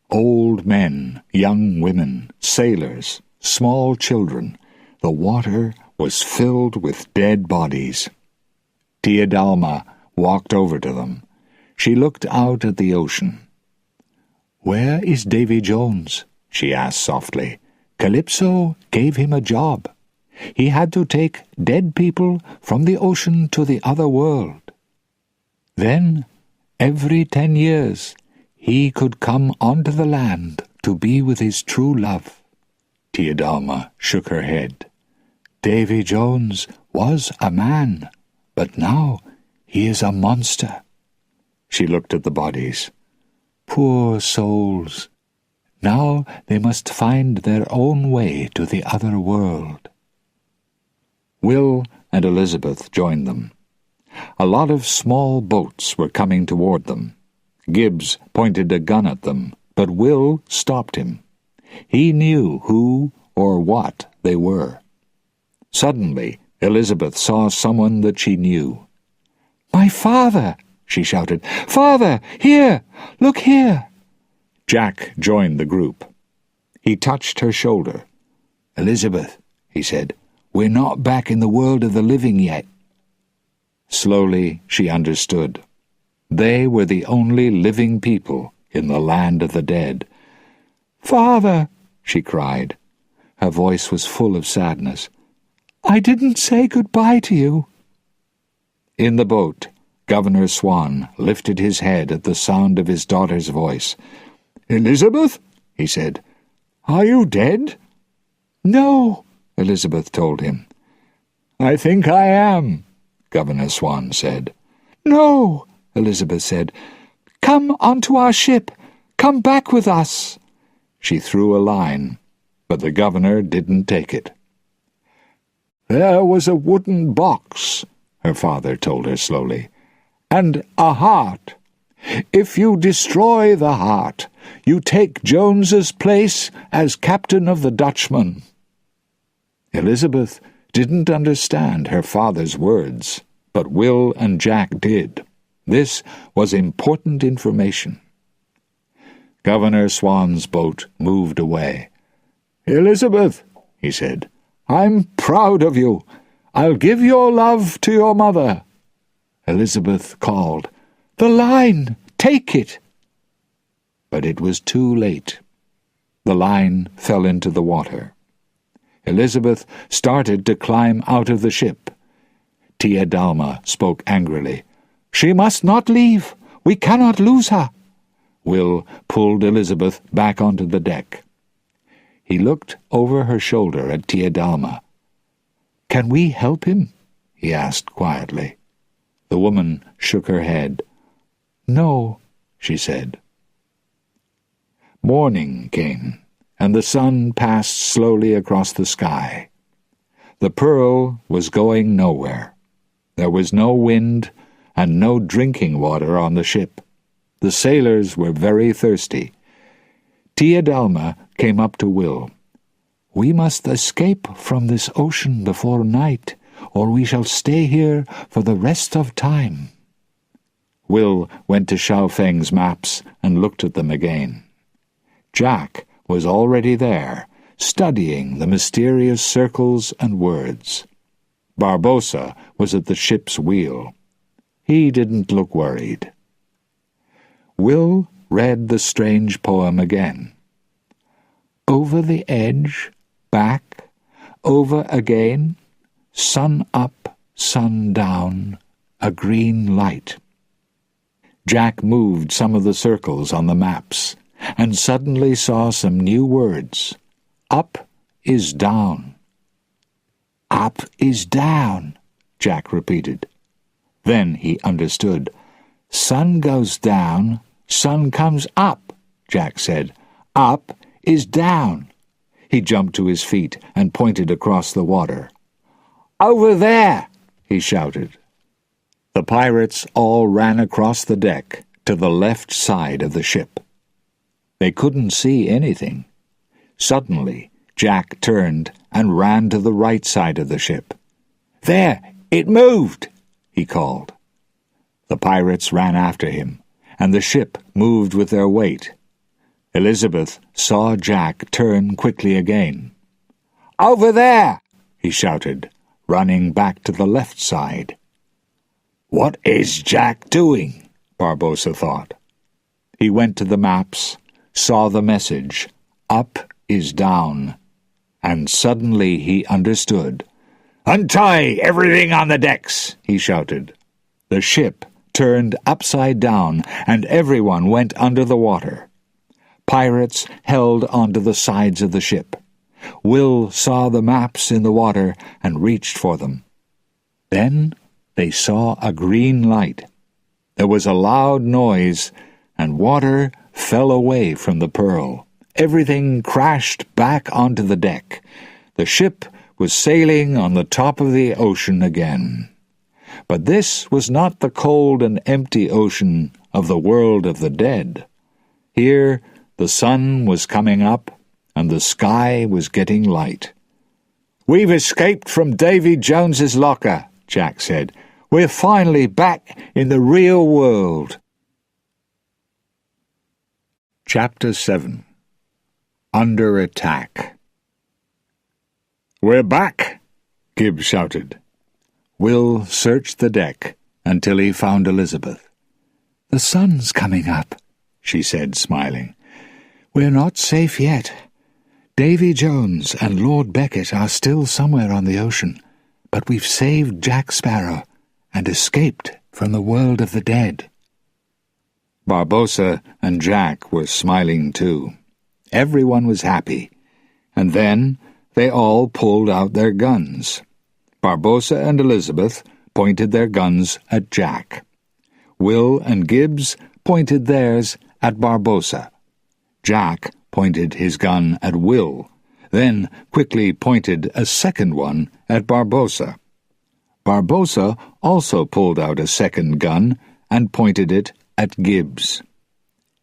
Old men, young women, sailors, small children. The water was filled with dead bodies. Tia Dalma walked over to them. She looked out at the ocean. "Where is Davy Jones?" she asked softly. "Calypso gave him a job. He had to take dead people from the ocean to the other world. Then, every 10 years, he could come onto the land to be with his true love." Tia Dalma shook her head. "Davy Jones was a man, but now he is a monster." She looked at the bodies. "Poor souls. Now they must find their own way to the other world." Will and Elizabeth joined them. A lot of small boats were coming toward them. Gibbs pointed a gun at them, but Will stopped him. He knew who or what they were. Suddenly, Elizabeth saw someone that she knew. "My father!" she shouted. "Father, here! Look here!" Jack joined the group. He touched her shoulder. "Elizabeth," he said, "we're not back in the world of the living yet." Slowly she understood. They were the only living people in the land of the dead. "Father," she cried. Her voice was full of sadness. "I didn't say goodbye to you." In the boat, Governor Swan lifted his head at the sound of his daughter's voice. "Elizabeth," he said, "are you dead?" "No," Elizabeth told him. "I think I am," Governor Swan said. "No," Elizabeth said. "Come onto our ship. Come back with us." She threw a line, but the governor didn't take it. "There was a wooden box," her father told her slowly, "and a heart. If you destroy the heart, you take Jones's place as captain of the Dutchman." Elizabeth didn't understand her father's words, but Will and Jack did. This was important information. Governor Swan's boat moved away. "Elizabeth," he said, "I'm proud of you. I'll give your love to your mother." Elizabeth called, "The line! Take it!" But it was too late. The line fell into the water. Elizabeth started to climb out of the ship. Tia Dalma spoke angrily. "She must not leave. We cannot lose her." Will pulled Elizabeth back onto the deck. He looked over her shoulder at Tia Dalma. "Can we help him?" he asked quietly. The woman shook her head. "No," she said. Morning came, and the sun passed slowly across the sky. The Pearl was going nowhere. There was no wind and no drinking water on the ship. The sailors were very thirsty. Tia Dalma came up to Will. "We must escape from this ocean before night, or we shall stay here for the rest of time." Will went to Xiao Feng's maps and looked at them again. Jack was already there, studying the mysterious circles and words. Barbossa was at the ship's wheel. He didn't look worried. Will read the strange poem again. "Over the edge, back, over again, sun up, sun down, a green light." Jack moved some of the circles on the maps, and suddenly saw some new words. Up is down. "Up is down," Jack repeated. Then he understood. "Sun goes down, sun comes up," Jack said. "Up is down." He jumped to his feet and pointed across the water. "Over there!" he shouted. The pirates all ran across the deck to the left side of the ship. They couldn't see anything. Suddenly, Jack turned and ran to the right side of the ship. "There! It moved!" he called. The pirates ran after him, and the ship moved with their weight. Elizabeth saw Jack turn quickly again. "Over there!" he shouted, running back to the left side. "What is Jack doing?" Barbossa thought. He went to the maps, saw the message, "Up is down," and suddenly he understood. "Untie everything on the decks!" he shouted. The ship turned upside down, and everyone went under the water. Pirates held onto the sides of the ship. Will saw the maps in the water and reached for them. Then they saw a green light. There was a loud noise, and water fell away from the Pearl. Everything crashed back onto the deck. The ship was sailing on the top of the ocean again. But this was not the cold and empty ocean of the world of the dead. Here the sun was coming up, and the sky was getting light. "We've escaped from Davy Jones's locker," Jack said. "We're finally back in the real world." Chapter 7. Under Attack. "We're back!" Gibbs shouted. Will searched the deck until he found Elizabeth. "The sun's coming up," she said, smiling. "We're not safe yet. Davy Jones and Lord Beckett are still somewhere on the ocean, but we've saved Jack Sparrow and escaped from the world of the dead." Barbossa and Jack were smiling too. Everyone was happy, and then they all pulled out their guns. Barbossa and Elizabeth pointed their guns at Jack. Will and Gibbs pointed theirs at Barbossa. Jack pointed his gun at Will, then quickly pointed a second one at Barbossa. Barbossa also pulled out a second gun and pointed it at Gibbs.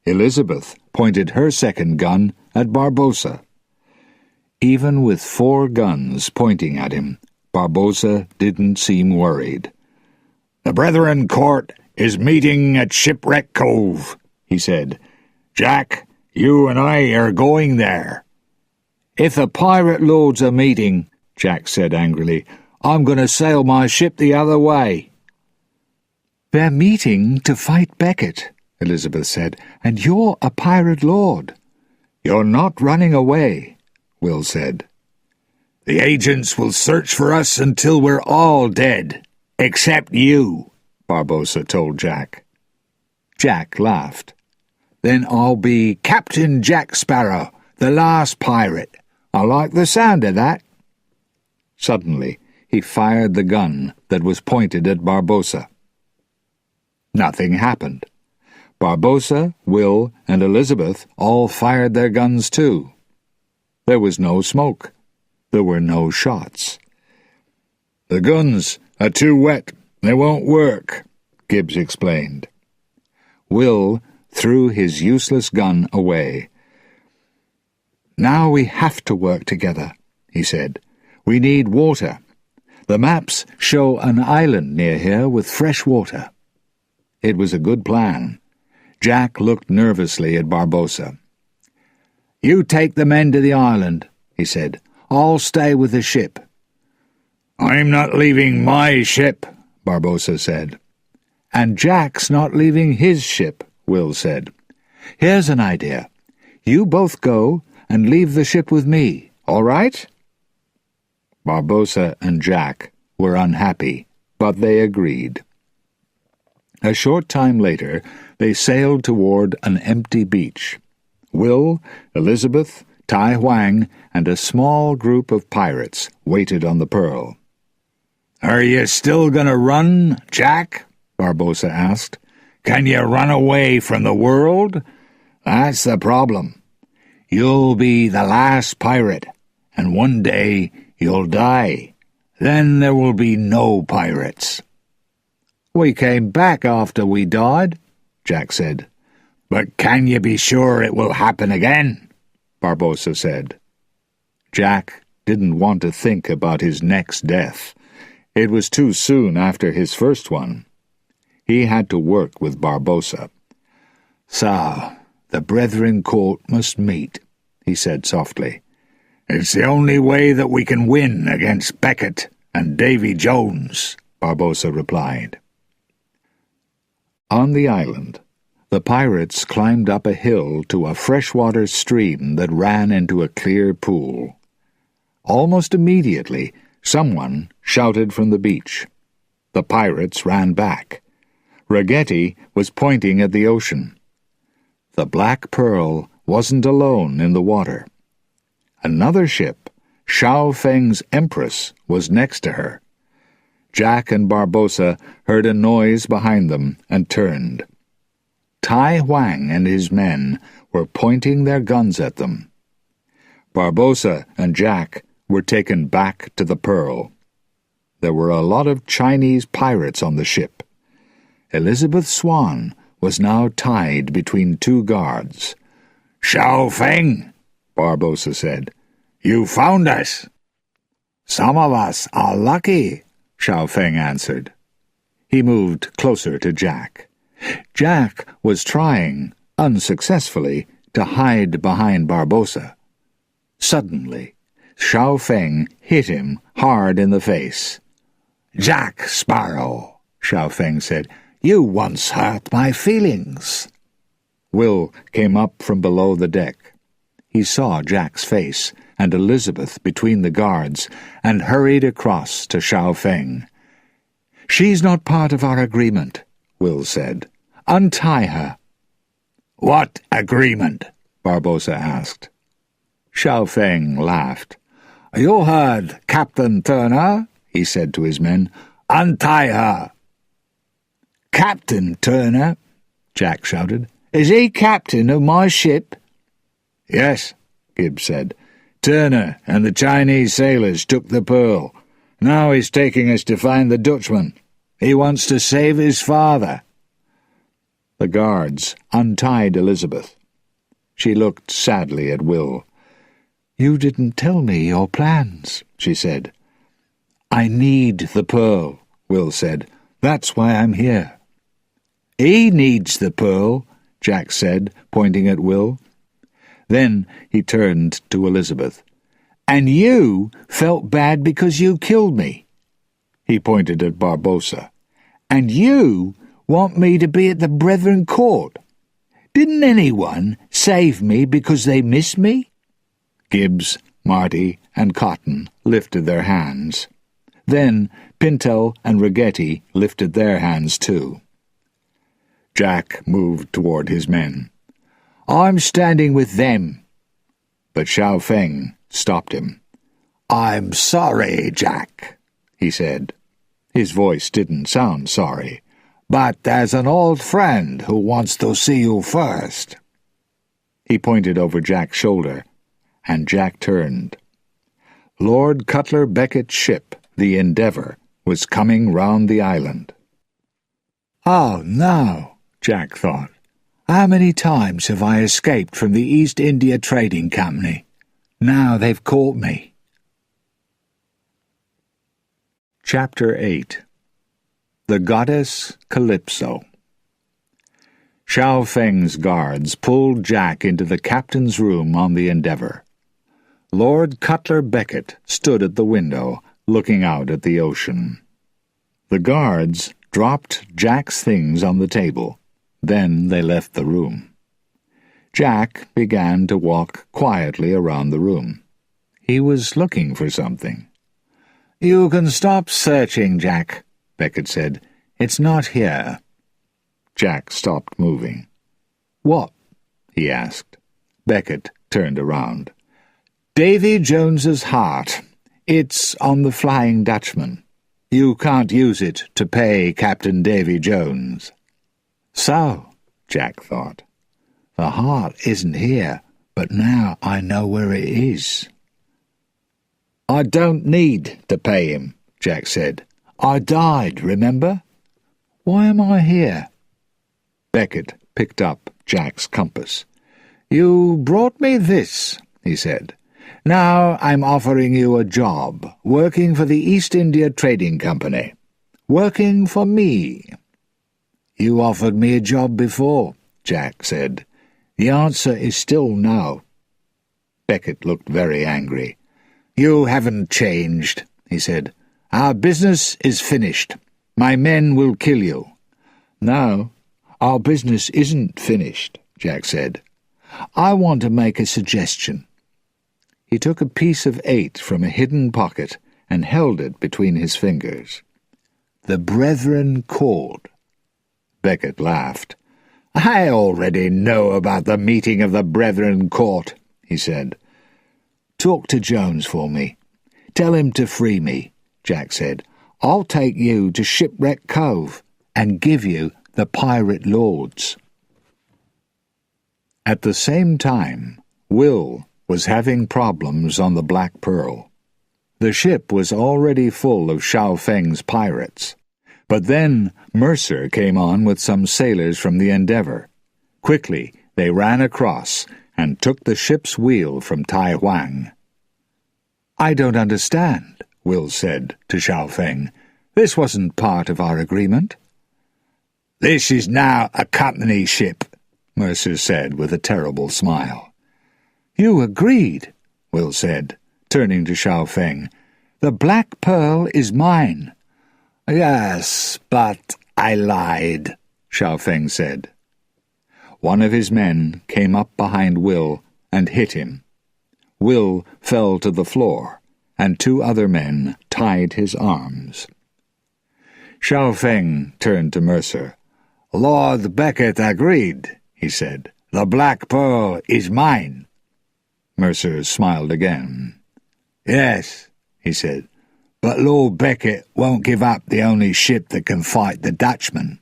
Elizabeth pointed her second gun at Barbossa. Even with 4 guns pointing at him, Barbossa didn't seem worried. "The Brethren Court is meeting at Shipwreck Cove," he said. "Jack, you and I are going there." "If the pirate lords are meeting," Jack said angrily, I'm going to sail my ship the other way." "They're meeting to fight Beckett," Elizabeth said, "and you're a pirate lord." "You're not running away," Will said. "The agents will search for us until we're all dead, except you," Barbossa told Jack. Jack laughed. "Then I'll be Captain Jack Sparrow, the last pirate. I like the sound of that." Suddenly, he fired the gun that was pointed at Barbossa. Nothing happened. Barbossa, Will, and Elizabeth all fired their guns too. There was no smoke. There were no shots. "The guns are too wet. They won't work," Gibbs explained. Will threw his useless gun away. "Now we have to work together," he said. "We need water. The maps show an island near here with fresh water." It was a good plan. Jack looked nervously at Barbossa. "You take the men to the island," he said. "I'll stay with the ship." "I'm not leaving my ship," Barbossa said. "And Jack's not leaving his ship," Will said. "Here's an idea. You both go and leave the ship with me, all right?" Barbossa and Jack were unhappy, but they agreed. A short time later, they sailed toward an empty beach. Will, Elizabeth, Tai Huang, and a small group of pirates waited on the Pearl. "Are you still going to run, Jack?" Barbossa asked. "Can you run away from the world? That's the problem. You'll be the last pirate, and one day you'll die. Then there will be no pirates." "We came back after we died," Jack said. "But can you be sure it will happen again?" Barbossa said. Jack didn't want to think about his next death. It was too soon after his first one. He had to work with Barbossa. "So, the Brethren Court must meet," he said softly. "It's the only way that we can win against Beckett and Davy Jones," Barbossa replied. On the island, the pirates climbed up a hill to a freshwater stream that ran into a clear pool. Almost immediately, someone shouted from the beach. The pirates ran back. Ragetti was pointing at the ocean. The Black Pearl wasn't alone in the water. Another ship, Xiao Feng's Empress, was next to her. Jack and Barbossa heard a noise behind them and turned. Tai Huang and his men were pointing their guns at them. Barbossa and Jack were taken back to the Pearl. There were a lot of Chinese pirates on the ship. Elizabeth Swan was now tied between two guards. "Xiao Feng," Barbossa said, "you found us." "Some of us are lucky," Xiao Feng answered. He moved closer to Jack. Jack was trying, unsuccessfully, to hide behind Barbossa. Suddenly, Xiao Feng hit him hard in the face. "Jack Sparrow," Xiao Feng said, "you once hurt my feelings." Will came up from below the deck. He saw Jack's face and Elizabeth between the guards and hurried across to Xiao Feng. "She's not part of our agreement," Will said. "Untie her." "What agreement?" Barbossa asked. Xiao Feng laughed. "You heard, Captain Turner," he said to his men. "Untie her." "Captain Turner?" Jack shouted. "Is he captain of my ship?" "Yes," Gibbs said. "Turner and the Chinese sailors took the Pearl. Now he's taking us to find the Dutchman. He wants to save his father." The guards untied Elizabeth. She looked sadly at Will. "You didn't tell me your plans," she said. "I need the Pearl," Will said. "That's why I'm here." "He needs the Pearl," Jack said, pointing at Will. Then he turned to Elizabeth. "And you felt bad because you killed me. He pointed at Barbossa. "And you want me to be at the Brethren Court? Didn't anyone save me because they miss me?" Gibbs, Marty, and Cotton lifted their hands. Then Pinto and Rigetti lifted their hands too. Jack moved toward his men. "I'm standing with them." But Xiao Feng stopped him. "I'm sorry, Jack," he said. His voice didn't sound sorry. "But there's an old friend who wants to see you first." He pointed over Jack's shoulder, and Jack turned. Lord Cutler Beckett's ship, the Endeavour, was coming round the island. "Oh, no," Jack thought. "How many times have I escaped from the East India Trading Company? Now they've caught me." Chapter 8. The Goddess Calypso. Xiao Feng's guards pulled Jack into the captain's room on the Endeavour. Lord Cutler Beckett stood at the window, looking out at the ocean. The guards dropped Jack's things on the table. Then they left the room. Jack began to walk quietly around the room. He was looking for something. "You can stop searching, Jack," Beckett said. "It's not here." Jack stopped moving. "What?" he asked. Beckett turned around. "Davy Jones's heart. It's on the Flying Dutchman. You can't use it to pay Captain Davy Jones." "So," Jack thought, "the heart isn't here, but now I know where it is." "I don't need to pay him," Jack said. "I died, remember? Why am I here?" Beckett picked up Jack's compass. "You brought me this," he said. "Now I'm offering you a job, working for the East India Trading Company. Working for me." "You offered me a job before," Jack said. "The answer is still no." Beckett looked very angry. "You haven't changed," he said. "Our business is finished. My men will kill you." "No, our business isn't finished," Jack said. "I want to make a suggestion." He took a piece of 8 from a hidden pocket and held it between his fingers. "The Brethren Court." Beckett laughed. "I already know about the meeting of the Brethren Court," he said. "Talk to Jones for me. Tell him to free me," Jack said. "I'll take you to Shipwreck Cove and give you the pirate lords." At the same time, Will was having problems on the Black Pearl. The ship was already full of Xiao Feng's pirates. But then Mercer came on with some sailors from the Endeavour. Quickly they ran across and took the ship's wheel from Tai Huang. "I don't understand," Will said to Xiao Feng. "This wasn't part of our agreement." "This is now a company ship," Mercer said with a terrible smile. "You agreed," Will said, turning to Xiao Feng. "The Black Pearl is mine." "Yes, but I lied," Xiao Feng said. One of his men came up behind Will and hit him. Will fell to the floor, and 2 other men tied his arms. Xiao Feng turned to Mercer. "Lord Beckett agreed," he said. "The Black Pearl is mine." Mercer smiled again. "Yes," he said, "but Lord Beckett won't give up the only ship that can fight the Dutchman."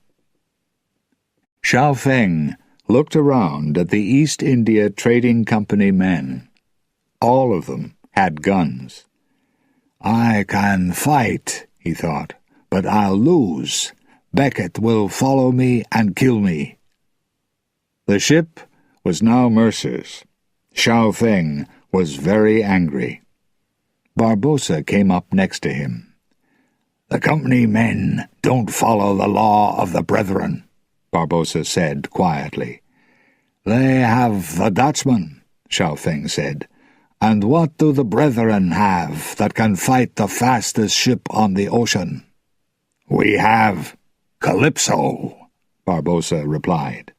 Xiao Feng looked around at the East India Trading Company men. All of them had guns. "I can fight," he thought, "but I'll lose. Beckett will follow me and kill me." The ship was now Mercer's. Xiao Feng was very angry. Barbossa came up next to him. "The company men don't follow the law of the Brethren," Barbossa said quietly. "They have the Dutchman," Xiao Feng said. "And what do the Brethren have that can fight the fastest ship on the ocean?" "We have Calypso," Barbossa replied.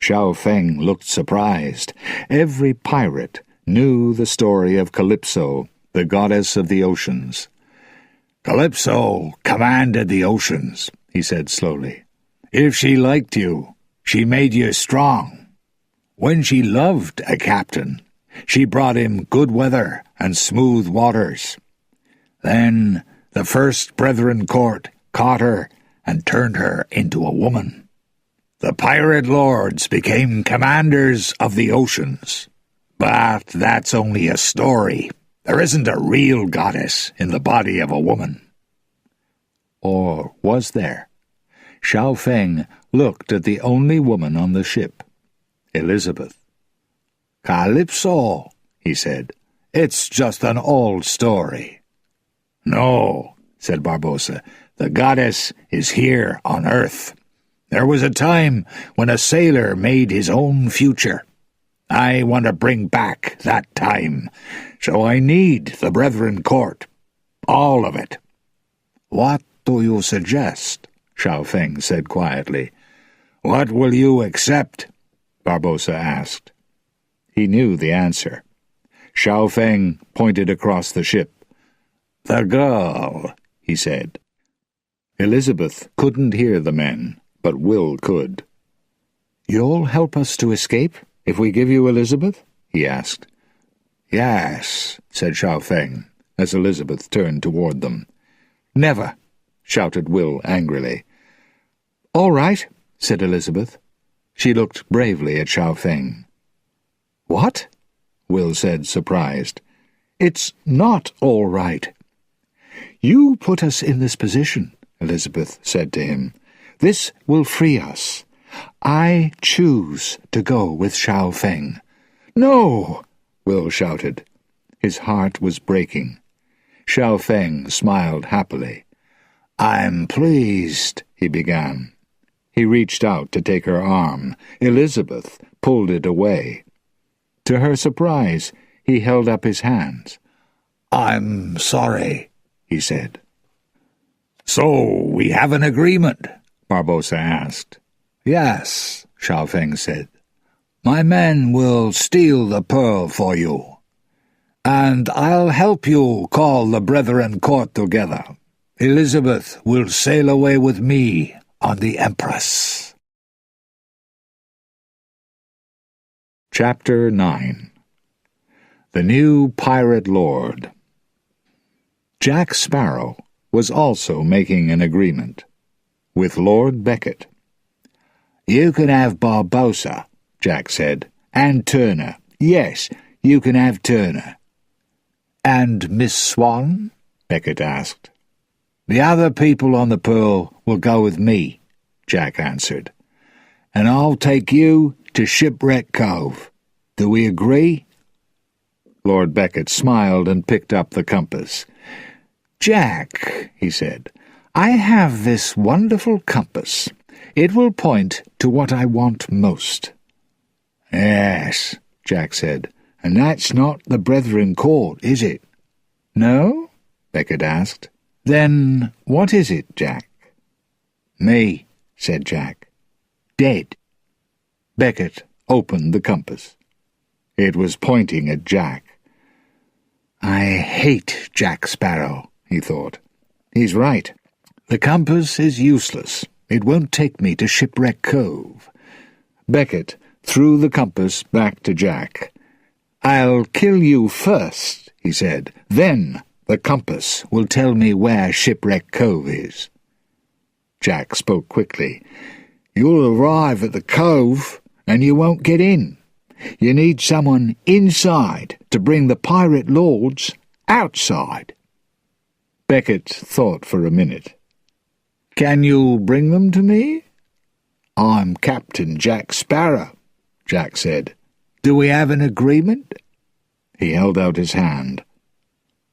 Xiao Feng looked surprised. Every pirate knew the story of Calypso, the goddess of the oceans. "Calypso commanded the oceans," he said slowly. "If she liked you, she made you strong. When she loved a captain, she brought him good weather and smooth waters. Then the first Brethren Court caught her and turned her into a woman. The pirate lords became commanders of the oceans. But that's only a story. There isn't a real goddess in the body of a woman." Or was there? Xiao Feng looked at the only woman on the ship, Elizabeth. "Calypso," he said. "It's just an old story." "No," said Barbossa. "The goddess is here on Earth. There was a time when a sailor made his own future. I want to bring back that time, so I need the Brethren Court. All of it." "What do you suggest?" Xiao Feng said quietly. "What will you accept?" Barbossa asked. He knew the answer. Xiao Feng pointed across the ship. "The girl," he said. Elizabeth couldn't hear the men, but Will could. "You'll help us to escape if we give you Elizabeth?" he asked. "Yes," said Xiao Feng, as Elizabeth turned toward them. "Never," shouted Will angrily. "All right," said Elizabeth. She looked bravely at Xiao Feng. "What?" Will said, surprised. "It's not all right." "You put us in this position," Elizabeth said to him. "This will free us. I choose to go with Xiao Feng." "No!" Will shouted. His heart was breaking. Xiao Feng smiled happily. "I'm pleased," he began. He reached out to take her arm. Elizabeth pulled it away. To her surprise, he held up his hands. "I'm sorry," he said. "So we have an agreement?" Barbossa asked. "Yes," Xiao Feng said. "My men will steal the pearl for you. And I'll help you call the Brethren Court together. Elizabeth will sail away with me on the Empress." Chapter 9. The New Pirate Lord. Jack Sparrow was also making an agreement with Lord Beckett. "You can have Barbossa," Jack said, "and Turner. Yes, you can have Turner." "And Miss Swan?" Beckett asked. "The other people on the Pearl will go with me," Jack answered. "And I'll take you to Shipwreck Cove. Do we agree?" Lord Beckett smiled and picked up the compass. "Jack," he said, "I have this wonderful compass. It will point to what I want most." "Yes," Jack said, "and that's not the Brethren Court, is it?" "No?" Beckett asked. "Then what is it, Jack?" "Me," said Jack. "Dead." Beckett opened the compass. It was pointing at Jack. "I hate Jack Sparrow," he thought. "He's right. The compass is useless. It won't take me to Shipwreck Cove." Beckett threw the compass back to Jack. "I'll kill you first," he said. "Then the compass will tell me where Shipwreck Cove is." Jack spoke quickly. "You'll arrive at the cove, and you won't get in. You need someone inside to bring the pirate lords outside." Beckett thought for a minute. "Can you bring them to me?" "I'm Captain Jack Sparrow," Jack said. "Do we have an agreement?" He held out his hand.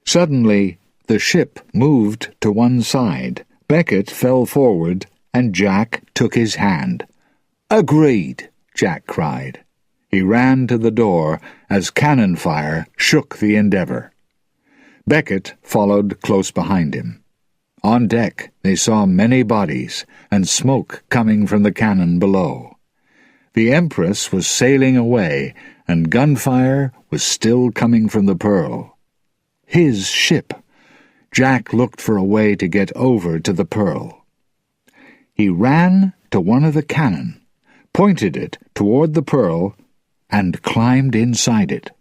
Suddenly, the ship moved to one side. Beckett fell forward, and Jack took his hand. "Agreed," Jack cried. He ran to the door as cannon fire shook the Endeavour. Beckett followed close behind him. On deck they saw many bodies, and smoke coming from the cannon below. The Empress was sailing away, and gunfire was still coming from the Pearl. His ship! Jack looked for a way to get over to the Pearl. He ran to one of the cannon, pointed it toward the Pearl, and climbed inside it.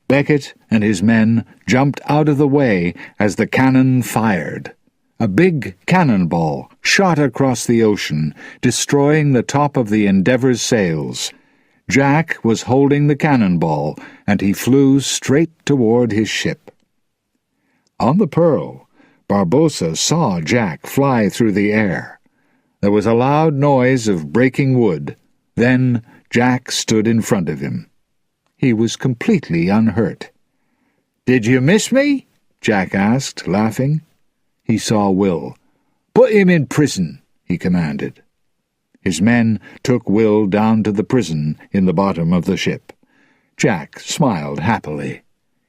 Beckett and his men jumped out of the way as the cannon fired. A big cannonball shot across the ocean, destroying the top of the Endeavour's sails. Jack was holding the cannonball, and he flew straight toward his ship. On the Pearl, Barbossa saw Jack fly through the air. There was a loud noise of breaking wood. Then Jack stood in front of him. He was completely unhurt. "Did you miss me?" Jack asked, laughing. He saw Will. "Put him in prison," he commanded. His men took Will down to the prison in the bottom of the ship. Jack smiled happily.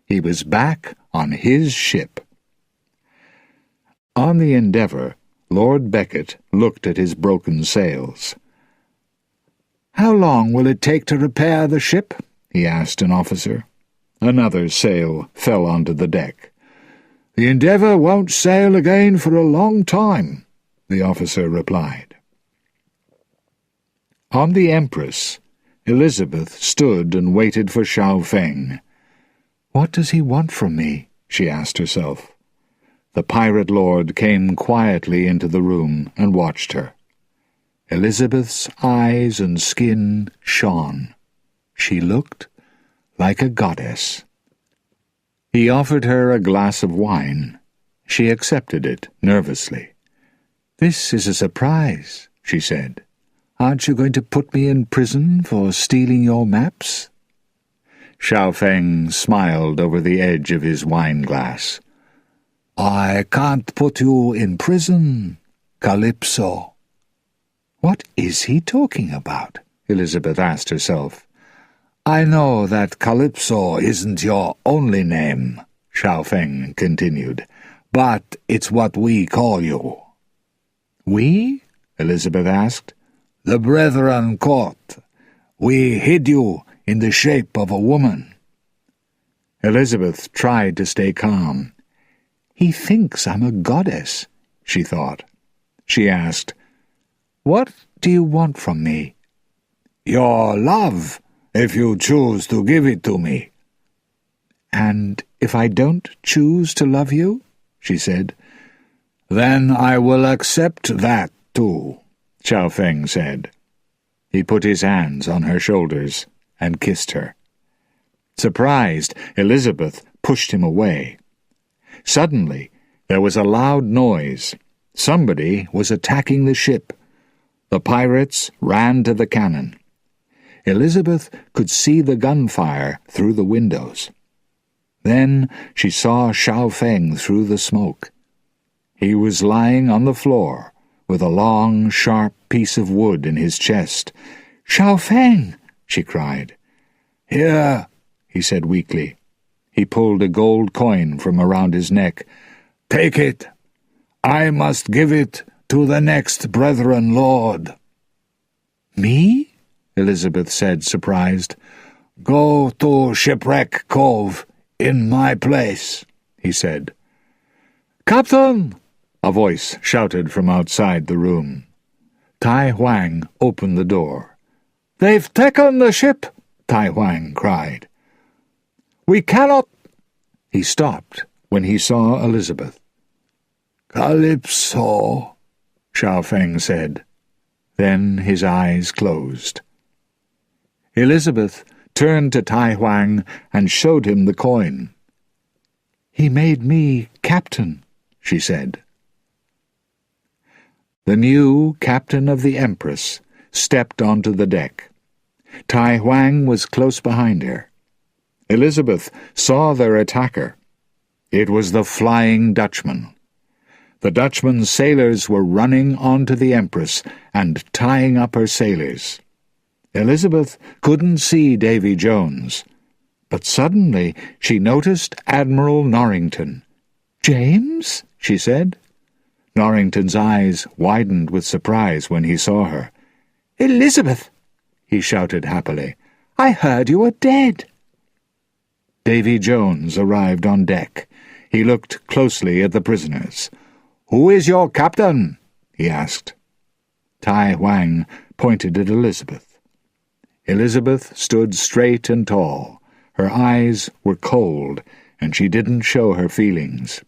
He was back on his ship. On the Endeavour, Lord Beckett looked at his broken sails. "How long will it take to repair the ship?" he asked an officer. Another sail fell onto the deck. "The Endeavour won't sail again for a long time," the officer replied. On the Empress, Elizabeth stood and waited for Xiao Feng. "What does he want from me?" she asked herself. The pirate lord came quietly into the room and watched her. Elizabeth's eyes and skin shone. She looked like a goddess. He offered her a glass of wine. She accepted it nervously. "This is a surprise," she said. "Aren't you going to put me in prison for stealing your maps?" Xiao Feng smiled over the edge of his wine-glass. "I can't put you in prison, Calypso." "What is he talking about?" Elizabeth asked herself. "I know that Calypso isn't your only name," Xiao Feng continued, "but it's what we call you." "We?" Elizabeth asked. "The Brethren Court. We hid you in the shape of a woman." Elizabeth tried to stay calm. "He thinks I'm a goddess," she thought. She asked, "What do you want from me?" "Your love, if you choose to give it to me." "And if I don't choose to love you?" she said. "Then I will accept that, too," Xiao Feng said. He put his hands on her shoulders and kissed her. Surprised, Elizabeth pushed him away. Suddenly, there was a loud noise. Somebody was attacking the ship. The pirates ran to the cannon. Elizabeth could see the gunfire through the windows. Then she saw Xiao Feng through the smoke. He was lying on the floor, with a long, sharp piece of wood in his chest. "Xiao Feng!" she cried. "Here," he said weakly. He pulled a gold coin from around his neck. "Take it. I must give it to the next Brethren Lord." "Me?" Elizabeth said, surprised. "Go to Shipwreck Cove in my place," he said. "Captain!" a voice shouted from outside the room. Tai Huang opened the door. "They've taken the ship!" Tai Huang cried. "We cannot—" He stopped when he saw Elizabeth. "Calypso," Xiao Feng said. Then his eyes closed. Elizabeth turned to Tai Huang and showed him the coin. "He made me captain," she said. The new captain of the Empress stepped onto the deck. Tai Huang was close behind her. Elizabeth saw their attacker. It was the Flying Dutchman. The Dutchman's sailors were running onto the Empress and tying up her sailors. Elizabeth couldn't see Davy Jones, but suddenly she noticed Admiral Norrington. "James?" she said. Norrington's eyes widened with surprise when he saw her. "Elizabeth!" he shouted happily. "I heard you were dead." Davy Jones arrived on deck. He looked closely at the prisoners. "Who is your captain?" he asked. Tai Huang pointed at Elizabeth. Elizabeth stood straight and tall. Her eyes were cold, and she didn't show her feelings.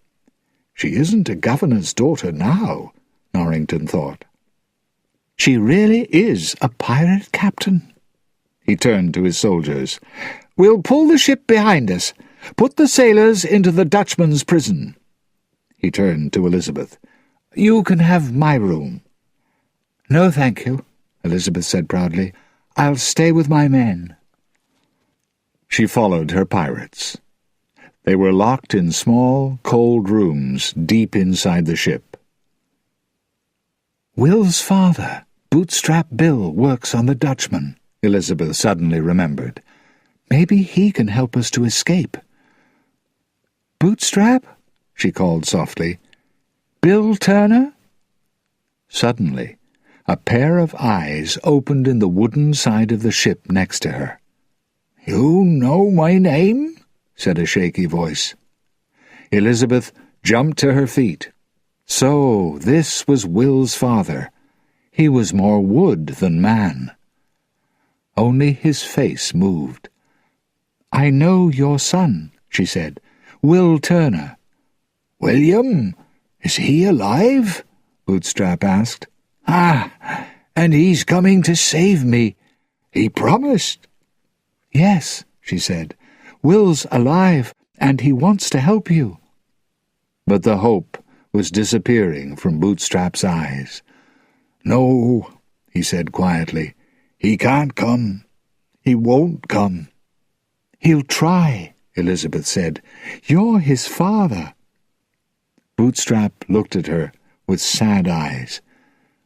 She isn't a governor's daughter now, Norrington thought. She really is a pirate captain. He turned to his soldiers. "We'll pull the ship behind us. Put the sailors into the Dutchman's prison." He turned to Elizabeth. "You can have my room." "No, thank you," Elizabeth said proudly. "I'll stay with my men." She followed her pirates. They were locked in small, cold rooms deep inside the ship. "Will's father, Bootstrap Bill, works on the Dutchman," Elizabeth suddenly remembered. "Maybe he can help us to escape." "Bootstrap?" she called softly. "Bill Turner?" Suddenly, a pair of eyes opened in the wooden side of the ship next to her. "You know my name?" said a shaky voice. Elizabeth jumped to her feet. So this was Will's father. He was more wood than man. Only his face moved. "I know your son," she said. "Will Turner." "William? Is he alive?" Bootstrap asked. "Ah, and he's coming to save me." "He promised." "Yes," she said. "Will's alive, and he wants to help you." But the hope was disappearing from Bootstrap's eyes. "No," he said quietly. "He can't come. He won't come." "He'll try," Elizabeth said. "You're his father." Bootstrap looked at her with sad eyes.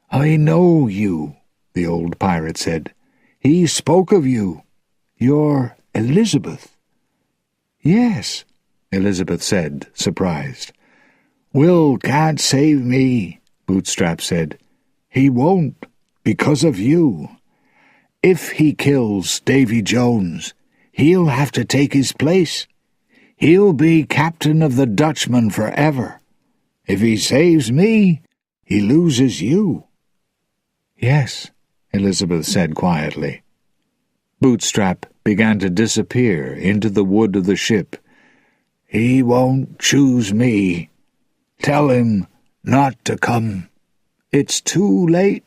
"I know you," the old pirate said. "He spoke of you. You're Elizabeth." "Yes," Elizabeth said, surprised. "Will can't save me," Bootstrap said. "He won't, because of you. If he kills Davy Jones, he'll have to take his place. He'll be captain of the Dutchman forever. If he saves me, he loses you." "Yes," Elizabeth said quietly. Bootstrap began to disappear into the wood of the ship. "He won't choose me. Tell him not to come. It's too late."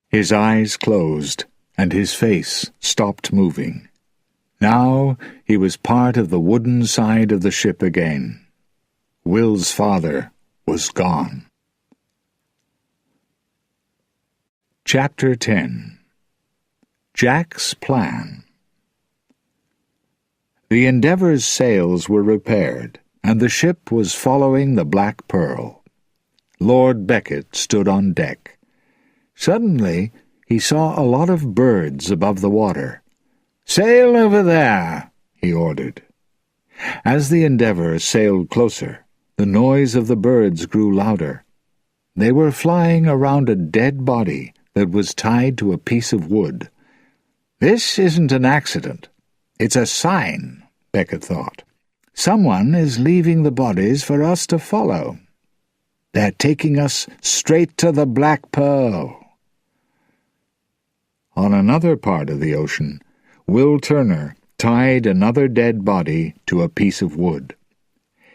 His eyes closed, and his face stopped moving. Now he was part of the wooden side of the ship again. Will's father was gone. Chapter 10. Jack's Plan. The Endeavour's sails were repaired, and the ship was following the Black Pearl. Lord Beckett stood on deck. Suddenly he saw a lot of birds above the water. "Sail over there," he ordered. As the Endeavour sailed closer, the noise of the birds grew louder. They were flying around a dead body that was tied to a piece of wood. "This isn't an accident. It's a sign," Beckett thought. "Someone is leaving the bodies for us to follow. They're taking us straight to the Black Pearl." On another part of the ocean, Will Turner tied another dead body to a piece of wood.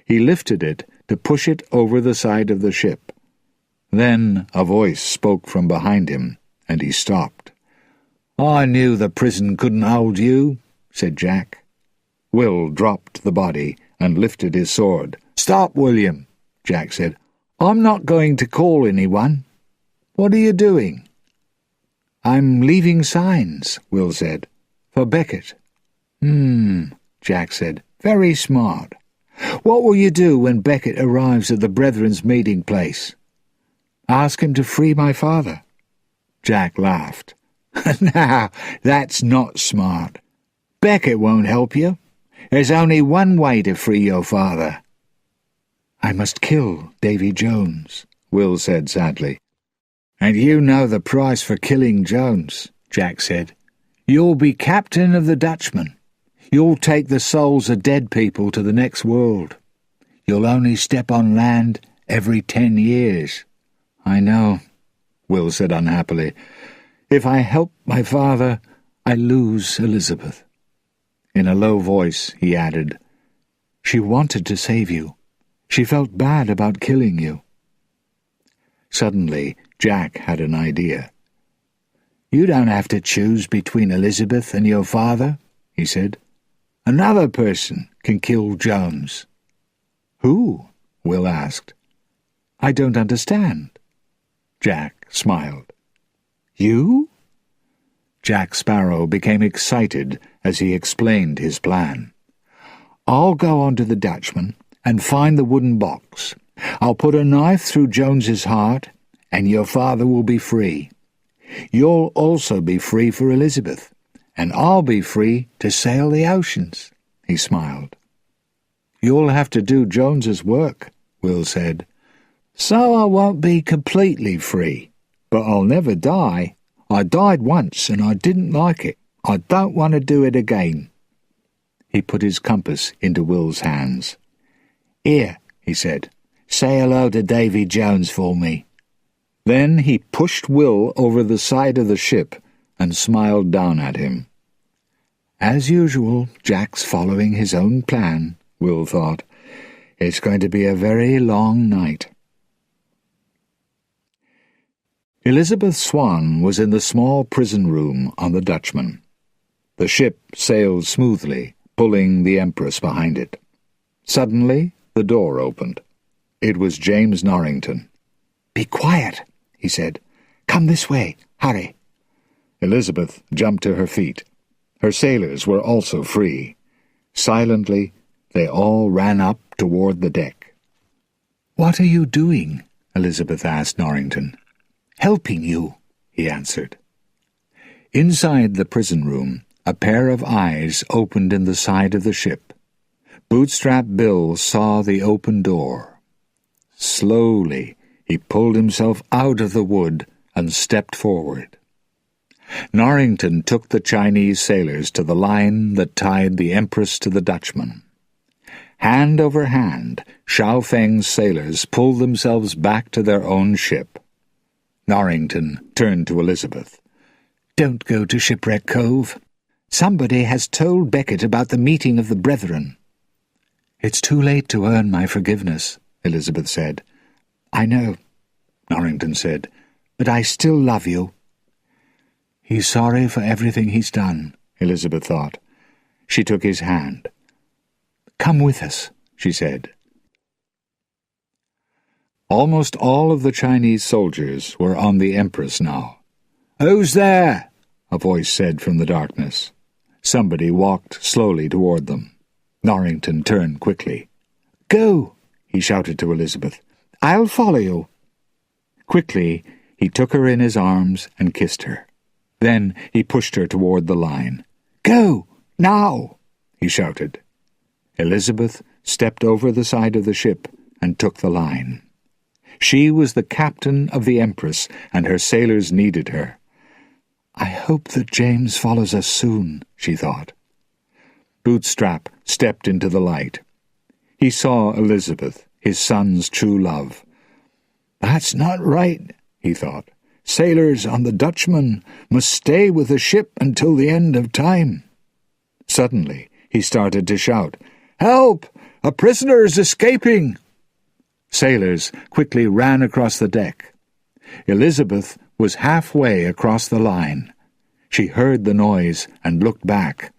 He lifted it to push it over the side of the ship. Then a voice spoke from behind him, and he stopped. "I knew the prison couldn't hold you," said Jack. Will dropped the body and lifted his sword. "Stop, William," Jack said. "I'm not going to call anyone. What are you doing?" "I'm leaving signs," Will said, "for Beckett." Jack said. "Very smart. What will you do when Beckett arrives at the Brethren's meeting place?" "Ask him to free my father." Jack laughed. "Now, that's not smart. Beckett won't help you. There's only one way to free your father." I must kill Davy Jones, Will said sadly. And you know the price for killing Jones, Jack said. You'll be captain of the Dutchman. You'll take the souls of dead people to the next world. You'll only step on land every 10 years. I know, Will said unhappily. If I help my father, I lose Elizabeth. In a low voice, he added, She wanted to save you. She felt bad about killing you. Suddenly, Jack had an idea. You don't have to choose between Elizabeth and your father, he said. Another person can kill Jones. Who? Will asked. I don't understand. Jack smiled. You? Jack Sparrow became excited as he explained his plan. I'll go on to the Dutchman and find the wooden box. I'll put a knife through Jones's heart, and your father will be free. You'll also be free for Elizabeth, and I'll be free to sail the oceans, he smiled. You'll have to do Jones's work, Will said. So I won't be completely free, but I'll never die. I died once and I didn't like it. I don't want to do it again. He put his compass into Will's hands. Here, he said, say hello to Davy Jones for me. Then he pushed Will over the side of the ship and smiled down at him. As usual, Jack's following his own plan, Will thought. It's going to be a very long night. Elizabeth Swan was in the small prison room on the Dutchman. The ship sailed smoothly, pulling the Empress behind it. Suddenly, the door opened. It was James Norrington. Be quiet, he said. Come this way. Hurry. Elizabeth jumped to her feet. Her sailors were also free. Silently, they all ran up toward the deck. What are you doing? Elizabeth asked Norrington. Helping you, he answered. Inside the prison room, a pair of eyes opened in the side of the ship. Bootstrap Bill saw the open door. Slowly, he pulled himself out of the wood and stepped forward. Norrington took the Chinese sailors to the line that tied the Empress to the Dutchman. Hand over hand, Xiao Feng's sailors pulled themselves back to their own ship. Norrington turned to Elizabeth. Don't go to Shipwreck Cove. Somebody has told Beckett about the meeting of the Brethren. It's too late to earn my forgiveness, Elizabeth said. I know, Norrington said, but I still love you. He's sorry for everything he's done, Elizabeth thought. She took his hand. Come with us, she said. Almost all of the Chinese soldiers were on the Empress now. Who's there? A voice said from the darkness. Somebody walked slowly toward them. Norrington turned quickly. Go, he shouted to Elizabeth. I'll follow you. Quickly, he took her in his arms and kissed her. Then he pushed her toward the line. Go, now, he shouted. Elizabeth stepped over the side of the ship and took the line. She was the captain of the Empress, and her sailors needed her. I hope that James follows us soon, she thought. Bootstrap stepped into the light. He saw Elizabeth, his son's true love. That's not right, he thought. Sailors on the Dutchman must stay with the ship until the end of time. Suddenly, he started to shout, Help! A prisoner is escaping! Sailors quickly ran across the deck. Elizabeth was halfway across the line. She heard the noise and looked back.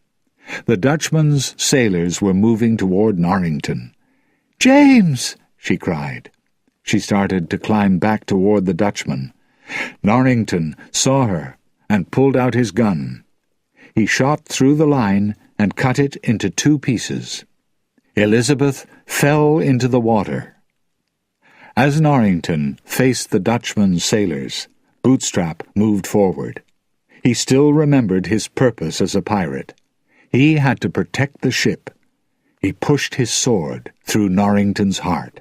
The Dutchman's sailors were moving toward Norrington. James! She cried. She started to climb back toward the Dutchman. Norrington saw her and pulled out his gun. He shot through the line and cut it into 2 pieces. Elizabeth fell into the water. As Norrington faced the Dutchman's sailors, Bootstrap moved forward. He still remembered his purpose as a pirate. He had to protect the ship. He pushed his sword through Norrington's heart.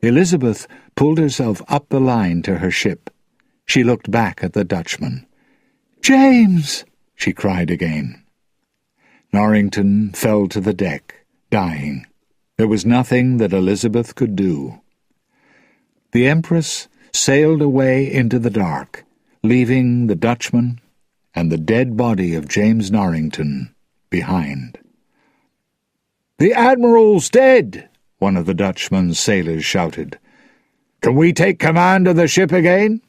Elizabeth pulled herself up the line to her ship. She looked back at the Dutchman. "James!" she cried again. Norrington fell to the deck, dying. There was nothing that Elizabeth could do. The Empress sailed away into the dark, leaving the Dutchman and the dead body of James Norrington behind. "The Admiral's dead!" one of the Dutchman's sailors shouted. "Can we take command of the ship again?"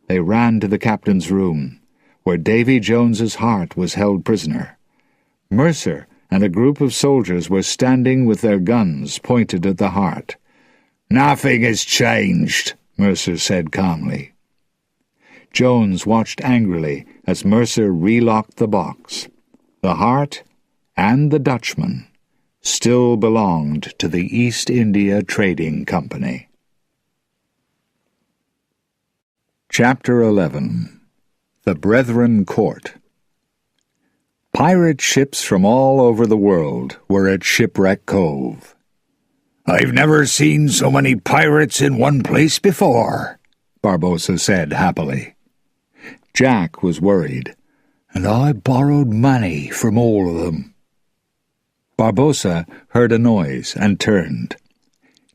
They ran to the captain's room, where Davy Jones's heart was held prisoner. Mercer and a group of soldiers were standing with their guns pointed at the heart. "Nothing has changed," Mercer said calmly. Jones watched angrily as Mercer relocked the box. The heart and the Dutchman still belonged to the East India Trading Company. Chapter 11. The Brethren Court. Pirate ships from all over the world were at Shipwreck Cove. "I've never seen so many pirates in one place before," Barbossa said happily. Jack was worried. "And I borrowed money from all of them." Barbossa heard a noise and turned.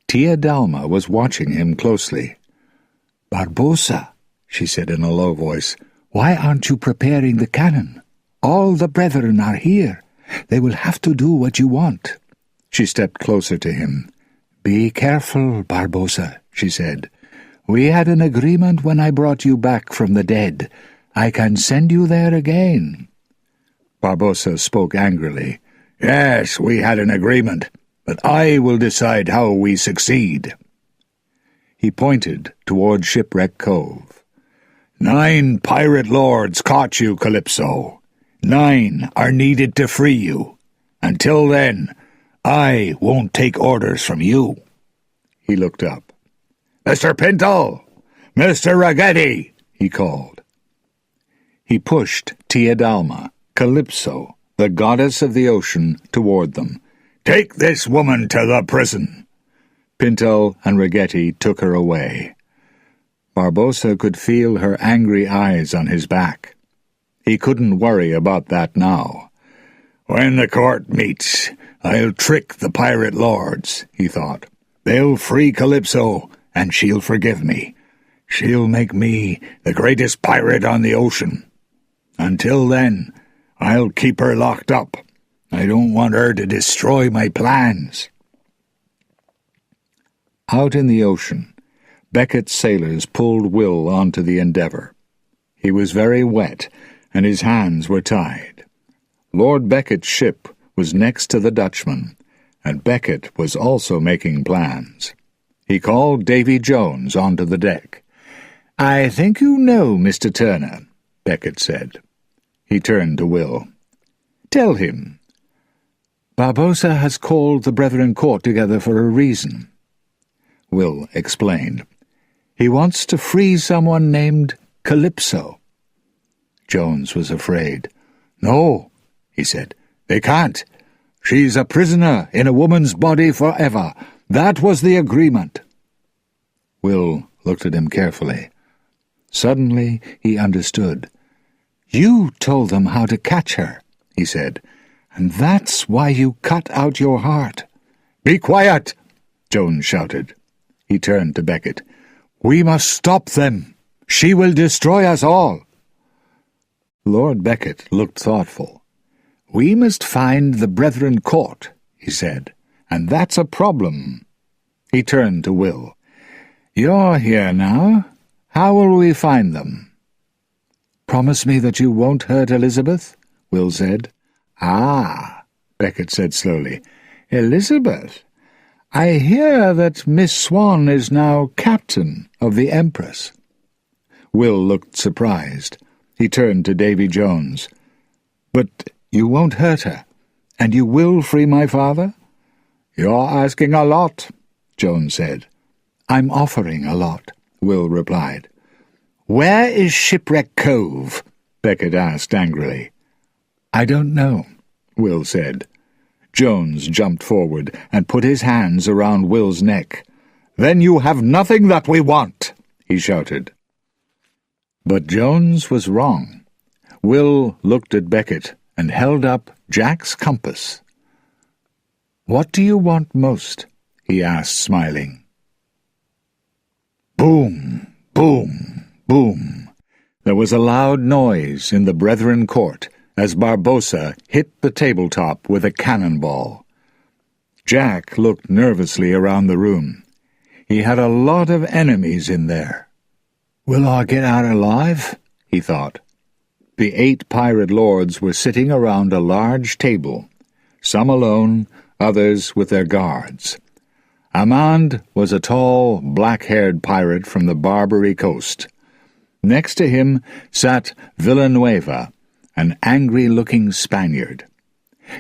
Tia Dalma was watching him closely. "Barbossa," she said in a low voice, "why aren't you preparing the cannon? All the brethren are here. They will have to do what you want." She stepped closer to him. "Be careful, Barbossa," she said. "We had an agreement when I brought you back from the dead. I can send you there again." Barbossa spoke angrily. "Yes, we had an agreement, but I will decide how we succeed." He pointed toward Shipwreck Cove. 9 pirate lords caught you, Calypso. 9 are needed to free you. Until then, I won't take orders from you." He looked up. "Mr. Pinto! Mr. Ragetti!" he called. He pushed Tia Dalma, Calypso, the goddess of the ocean, toward them. "Take this woman to the prison." Pinto and Ragetti took her away. Barbossa could feel her angry eyes on his back. He couldn't worry about that now. "When the court meets, I'll trick the pirate lords," he thought. "They'll free Calypso, and she'll forgive me. She'll make me the greatest pirate on the ocean. Until then, I'll keep her locked up. I don't want her to destroy my plans." Out in the ocean, Beckett's sailors pulled Will onto the Endeavour. He was very wet, and his hands were tied. Lord Beckett's ship was next to the Dutchman, and Beckett was also making plans. He called Davy Jones onto the deck. "I think you know Mr. Turner," Beckett said. He turned to Will. "Tell him." "Barbossa has called the Brethren Court together for a reason," Will explained. "He wants to free someone named Calypso." Jones was afraid. "No," he said. "They can't. She's a prisoner in a woman's body forever. That was the agreement." Will looked at him carefully. Suddenly he understood. "You told them how to catch her," he said, "and that's why you cut out your heart." "Be quiet!" Jones shouted. He turned to Beckett. "We must stop them. She will destroy us all." Lord Beckett looked thoughtful. "We must find the Brethren Court," he said, "and that's a problem." He turned to Will. "You're here now. How will we find them?" "Promise me that you won't hurt Elizabeth," Will said. "Ah," Beckett said slowly. "Elizabeth. I hear that Miss Swan is now captain of the Empress." Will looked surprised. He turned to Davy Jones. "But you won't hurt her, and you will free my father?" "You're asking a lot," Jones said. "I'm offering a lot," Will replied. "Where is Shipwreck Cove?" Beckett asked angrily. "I don't know," Will said. Jones jumped forward and put his hands around Will's neck. "Then you have nothing that we want," he shouted. But Jones was wrong. Will looked at Beckett and held up Jack's compass. "What do you want most?" he asked, smiling. Boom, boom, boom. There was a loud noise in the Brethren Court as Barbossa hit the tabletop with a cannonball. Jack looked nervously around the room. He had a lot of enemies in there. "Will I get out alive?" he thought. The 8 pirate lords were sitting around a large table, some alone, others with their guards. Amand was a tall, black-haired pirate from the Barbary coast. Next to him sat Villanueva, an angry-looking Spaniard.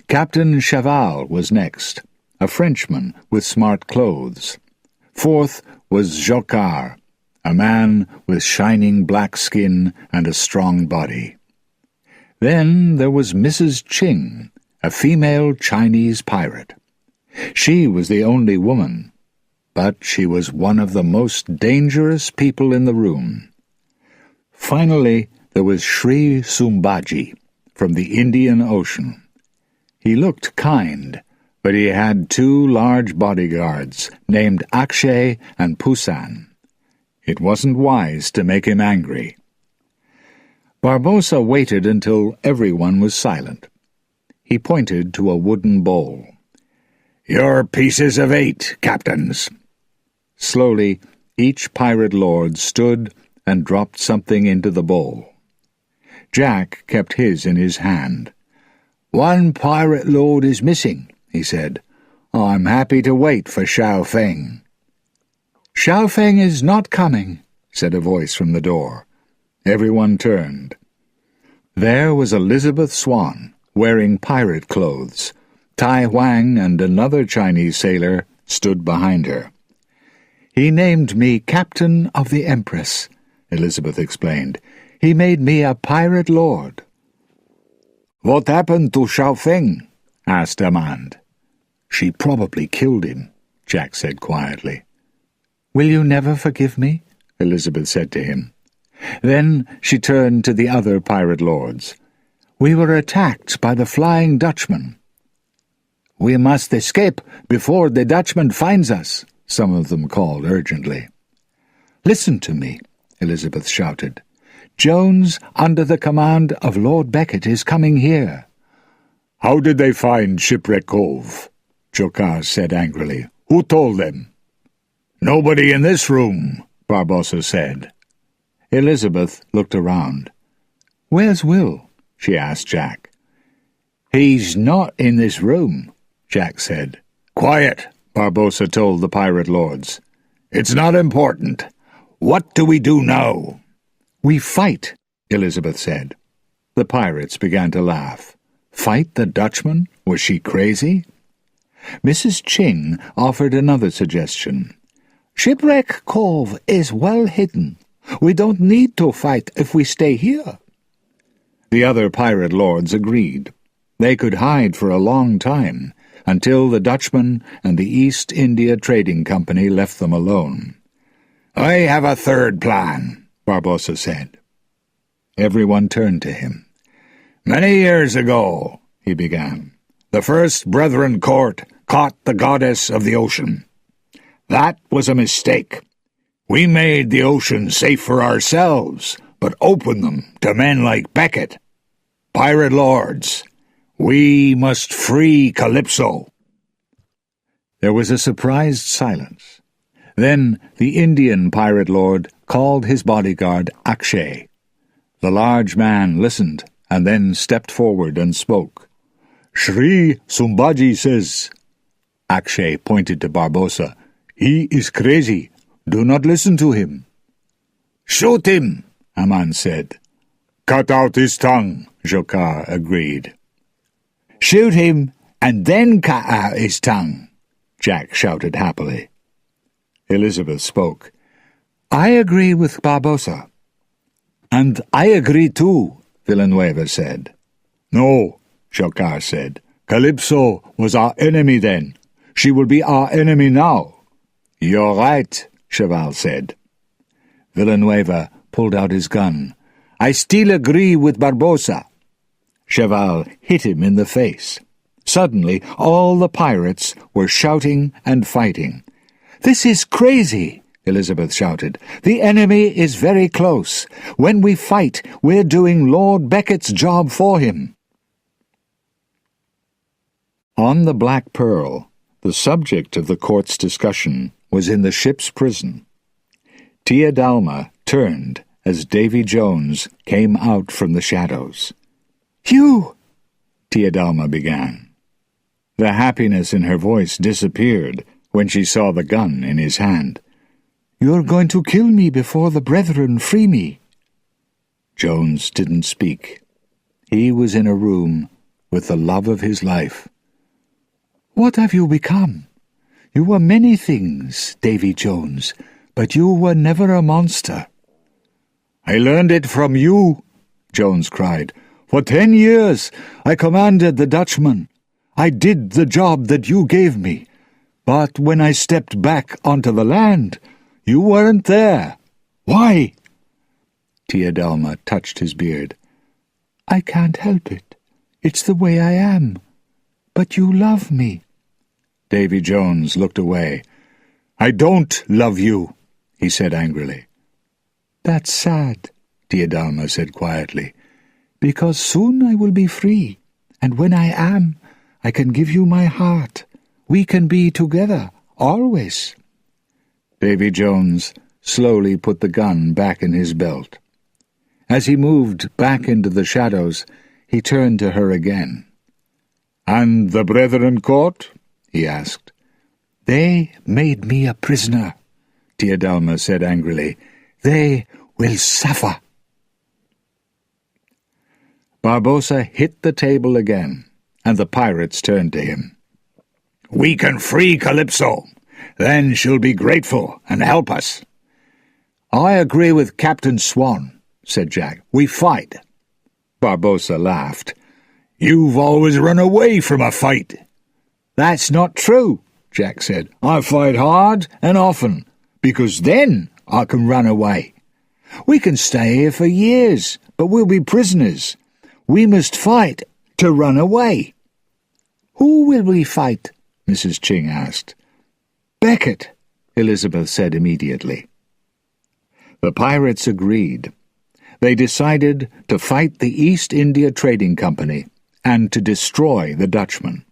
Captain Chaval was next, a Frenchman with smart clothes. Fourth was Jocard, a man with shining black skin and a strong body. Then there was Mrs. Ching, a female Chinese pirate. She was the only woman, but she was one of the most dangerous people in the room. Finally, there was Sri Sumbaji from the Indian Ocean. He looked kind, but he had 2 large bodyguards named Akshay and Pusan. It wasn't wise to make him angry. Barbossa waited until everyone was silent. He pointed to a wooden bowl. "Your pieces of 8, captains." Slowly, each pirate lord stood and dropped something into the bowl. Jack kept his in his hand. "One pirate lord is missing," he said. "I'm happy to wait for Xiao Feng." "Xiao Feng is not coming," said a voice from the door. Everyone turned. There was Elizabeth Swan, wearing pirate clothes. Tai Huang and another Chinese sailor stood behind her. "He named me Captain of the Empress," Elizabeth explained. "He made me a pirate lord." "What happened to Xiao Feng?" asked Amand. "She probably killed him," Jack said quietly. "Will you never forgive me?" Elizabeth said to him. Then she turned to the other pirate lords. "We were attacked by the Flying Dutchman." "We must escape before the Dutchman finds us," some of them called urgently. "Listen to me," Elizabeth shouted. "Jones, under the command of Lord Beckett, is coming here." "How did they find Shipwreck Cove?" Jocard said angrily. "Who told them?" "Nobody in this room," Barbossa said. Elizabeth looked around. "Where's Will?" she asked Jack. "He's not in this room," Jack said. "Quiet," Barbossa told the pirate lords. "It's not important. What do we do now?" "We fight," Elizabeth said. The pirates began to laugh. Fight the Dutchman? Was she crazy? Mrs. Ching offered another suggestion. "Shipwreck Cove is well hidden. We don't need to fight if we stay here." The other pirate lords agreed. They could hide for a long time, until the Dutchman and the East India Trading Company left them alone. "I have a third plan," Barbossa said. Everyone turned to him. "Many years ago," he began, "the first Brethren Court caught the goddess of the ocean. That was a mistake. We made the ocean safe for ourselves, but opened them to men like Beckett. Pirate lords, we must free Calypso." There was a surprised silence. Then the Indian pirate lord called his bodyguard Akshay. The large man listened and then stepped forward and spoke. "Sri Sumbaji says—" Akshay pointed to Barbossa. "He is crazy. Do not listen to him." "Shoot him," Amand said. "Cut out his tongue," Jocard agreed. "Shoot him and then cut out his tongue," Jack shouted happily. Elizabeth spoke. "I agree with Barbossa." "And I agree too," Villanueva said. "No," Jocard said. "Calypso was our enemy then. She will be our enemy now." "You're right," Cheval said. Villanueva pulled out his gun. "I still agree with Barbossa." Cheval hit him in the face. Suddenly, all the pirates were shouting and fighting. "This is crazy," Elizabeth shouted. "The enemy is very close. When we fight, we're doing Lord Becket's job for him." On the Black Pearl, the subject of the court's discussion was in the ship's prison. Tia Dalma turned as Davy Jones came out from the shadows. "You!" Tia Dalma began. The happiness in her voice disappeared when she saw the gun in his hand. "You're going to kill me before the brethren free me." Jones didn't speak. He was in a room with the love of his life. "What have you become? You were many things, Davy Jones, but you were never a monster." "I learned it from you," Jones cried. "For 10 years I commanded the Dutchman. I did the job that you gave me. But when I stepped back onto the land, you weren't there. Why?" Tia Dalma touched his beard. "I can't help it. It's the way I am. But you love me." Davy Jones looked away. "I don't love you," he said angrily. "That's sad," Tia Dalma said quietly, "because soon I will be free, and when I am, I can give you my heart. We can be together, always." Davy Jones slowly put the gun back in his belt. As he moved back into the shadows, he turned to her again. "And the Brethren Court?" he asked. "They made me a prisoner," Tia Dalma said angrily. "They will suffer." Barbossa hit the table again, and the pirates turned to him. "We can free Calypso. Then she'll be grateful and help us." "I agree with Captain Swan," said Jack. "We fight." Barbossa laughed. "You've always run away from a fight." "That's not true," Jack said. "I fight hard and often, because then I can run away. We can stay here for years, but we'll be prisoners. We must fight to run away." "Who will we fight?" Mrs. Ching asked. "Becket," Elizabeth said immediately. The pirates agreed. They decided to fight the East India Trading Company and to destroy the Dutchman.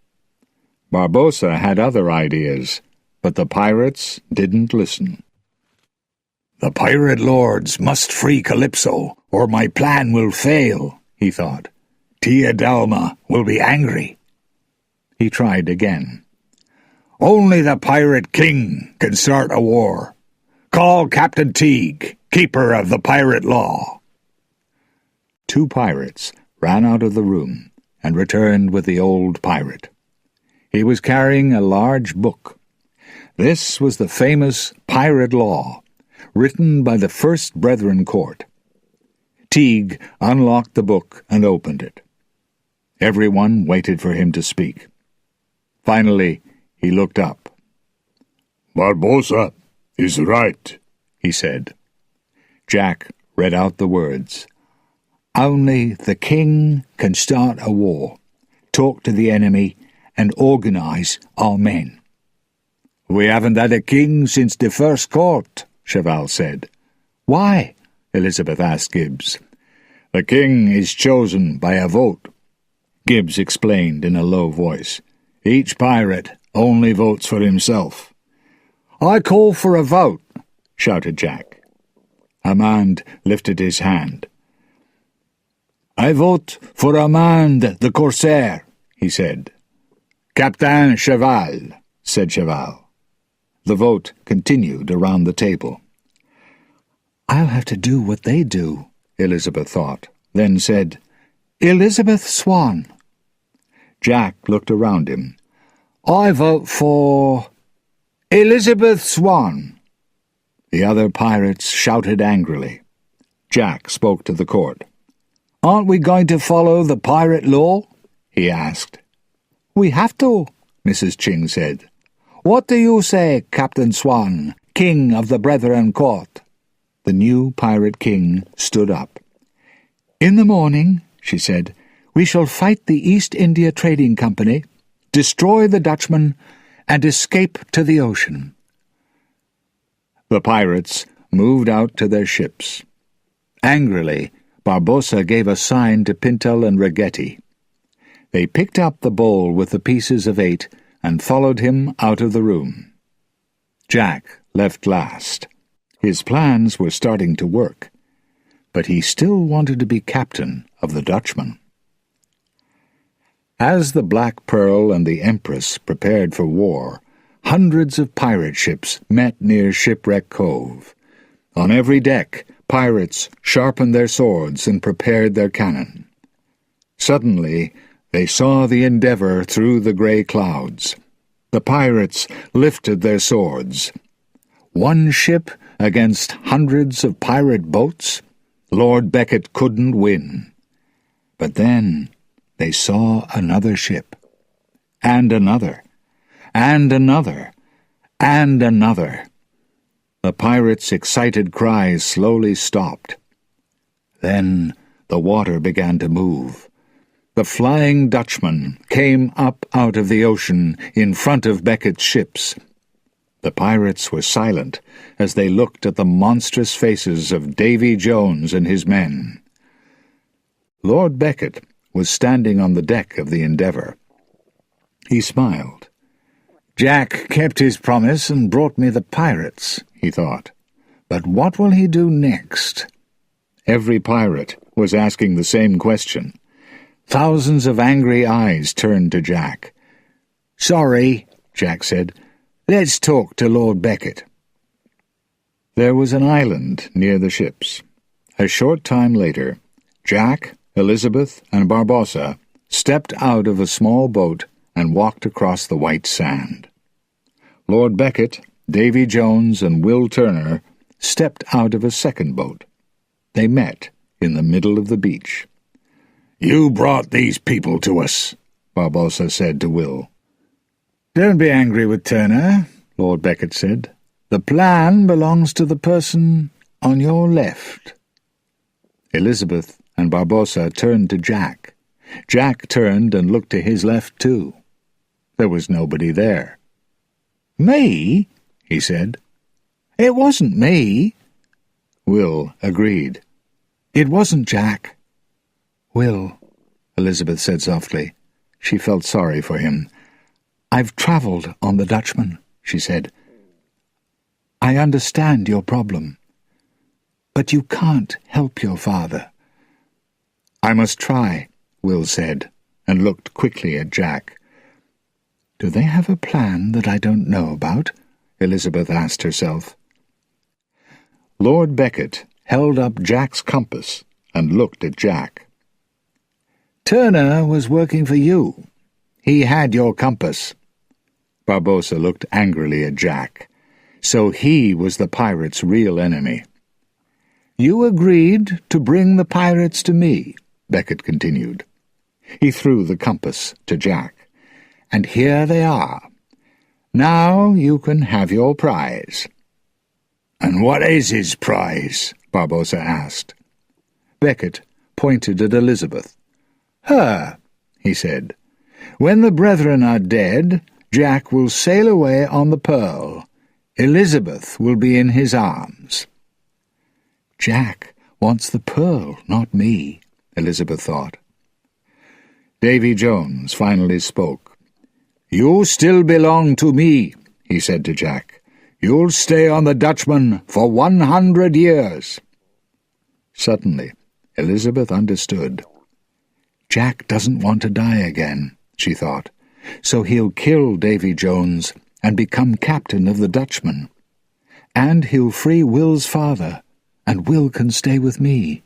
Barbossa had other ideas, but the pirates didn't listen. "The pirate lords must free Calypso, or my plan will fail," he thought. "Tia Dalma will be angry." He tried again. "Only the Pirate King can start a war. Call Captain Teague, keeper of the pirate law." 2 pirates ran out of the room and returned with the old pirate. He was carrying a large book. This was the famous Pirate Law, written by the First Brethren Court. Teague unlocked the book and opened it. Everyone waited for him to speak. Finally, he looked up. "Barbossa is right," he said. Jack read out the words. "Only the king can start a war, talk to the enemy, and organize our men." "We haven't had a king since the first court," Cheval said. "Why?" Elizabeth asked Gibbs. "The king is chosen by a vote," Gibbs explained in a low voice. "Each pirate only votes for himself." "I call for a vote," shouted Jack. Amand lifted his hand. "I vote for Amand the Corsair," he said. "Captain Cheval," said Cheval. The vote continued around the table. "I'll have to do what they do," Elizabeth thought, then said, "Elizabeth Swan." Jack looked around him. "I vote for Elizabeth Swan." The other pirates shouted angrily. Jack spoke to the court. "Aren't we going to follow the pirate law?" he asked. "We have to," Mrs. Ching said. What do you say, Captain Swan, King of the Brethren Court?" The new pirate king stood up. "In the morning," she said, "we shall fight the East India Trading Company, destroy the Dutchman, and escape to the ocean." The pirates moved out to their ships. Angrily, Barbossa gave a sign to Pintel and Ragetti. They picked up the bowl with the pieces of 8 and followed him out of the room. Jack left last. His plans were starting to work, but he still wanted to be captain of the Dutchman. As the Black Pearl and the Empress prepared for war, hundreds of pirate ships met near Shipwreck Cove. On every deck, pirates sharpened their swords and prepared their cannon. Suddenly, they saw the Endeavour through the grey clouds. The pirates lifted their swords. One ship against hundreds of pirate boats? Lord Beckett couldn't win. But then they saw another ship, and another, and another, and another. The pirates' excited cries slowly stopped. Then the water began to move. The Flying Dutchman came up out of the ocean in front of Beckett's ships. The pirates were silent as they looked at the monstrous faces of Davy Jones and his men. Lord Beckett was standing on the deck of the Endeavour. He smiled. "Jack kept his promise and brought me the pirates," he thought. "But what will he do next?" Every pirate was asking the same question. Thousands of angry eyes turned to Jack. "Sorry," Jack said. "Let's talk to Lord Beckett." There was an island near the ships. A short time later, Jack, Elizabeth, and Barbossa stepped out of a small boat and walked across the white sand. Lord Beckett, Davy Jones, and Will Turner stepped out of a second boat. They met in the middle of the beach. "You brought these people to us," Barbossa said to Will. "Don't be angry with Turner," Lord Beckett said. "The plan belongs to the person on your left." Elizabeth and Barbossa turned to Jack. Jack turned and looked to his left too. There was nobody there. "Me?" he said. "It wasn't me." Will agreed. "It wasn't Jack." "Will," Elizabeth said softly. She felt sorry for him. "I've travelled on the Dutchman," she said. "I understand your problem. But you can't help your father." "I must try," Will said, and looked quickly at Jack. "Do they have a plan that I don't know about?" Elizabeth asked herself. Lord Beckett held up Jack's compass and looked at Jack. "Turner was working for you. He had your compass." Barbossa looked angrily at Jack. So he was the pirate's real enemy. "You agreed to bring the pirates to me," Beckett continued. He threw the compass to Jack. "And here they are. Now you can have your prize." "And what is his prize?" Barbossa asked. Beckett pointed at Elizabeth. "Her," he said. "When the brethren are dead, Jack will sail away on the Pearl. Elizabeth will be in his arms." "Jack wants the Pearl, not me," Elizabeth thought. Davy Jones finally spoke. "You still belong to me," he said to Jack. "You'll stay on the Dutchman for 100 years." Suddenly, Elizabeth understood. Jack doesn't want to die again, she thought, so he'll kill Davy Jones and become captain of the Dutchman. And he'll free Will's father, and Will can stay with me.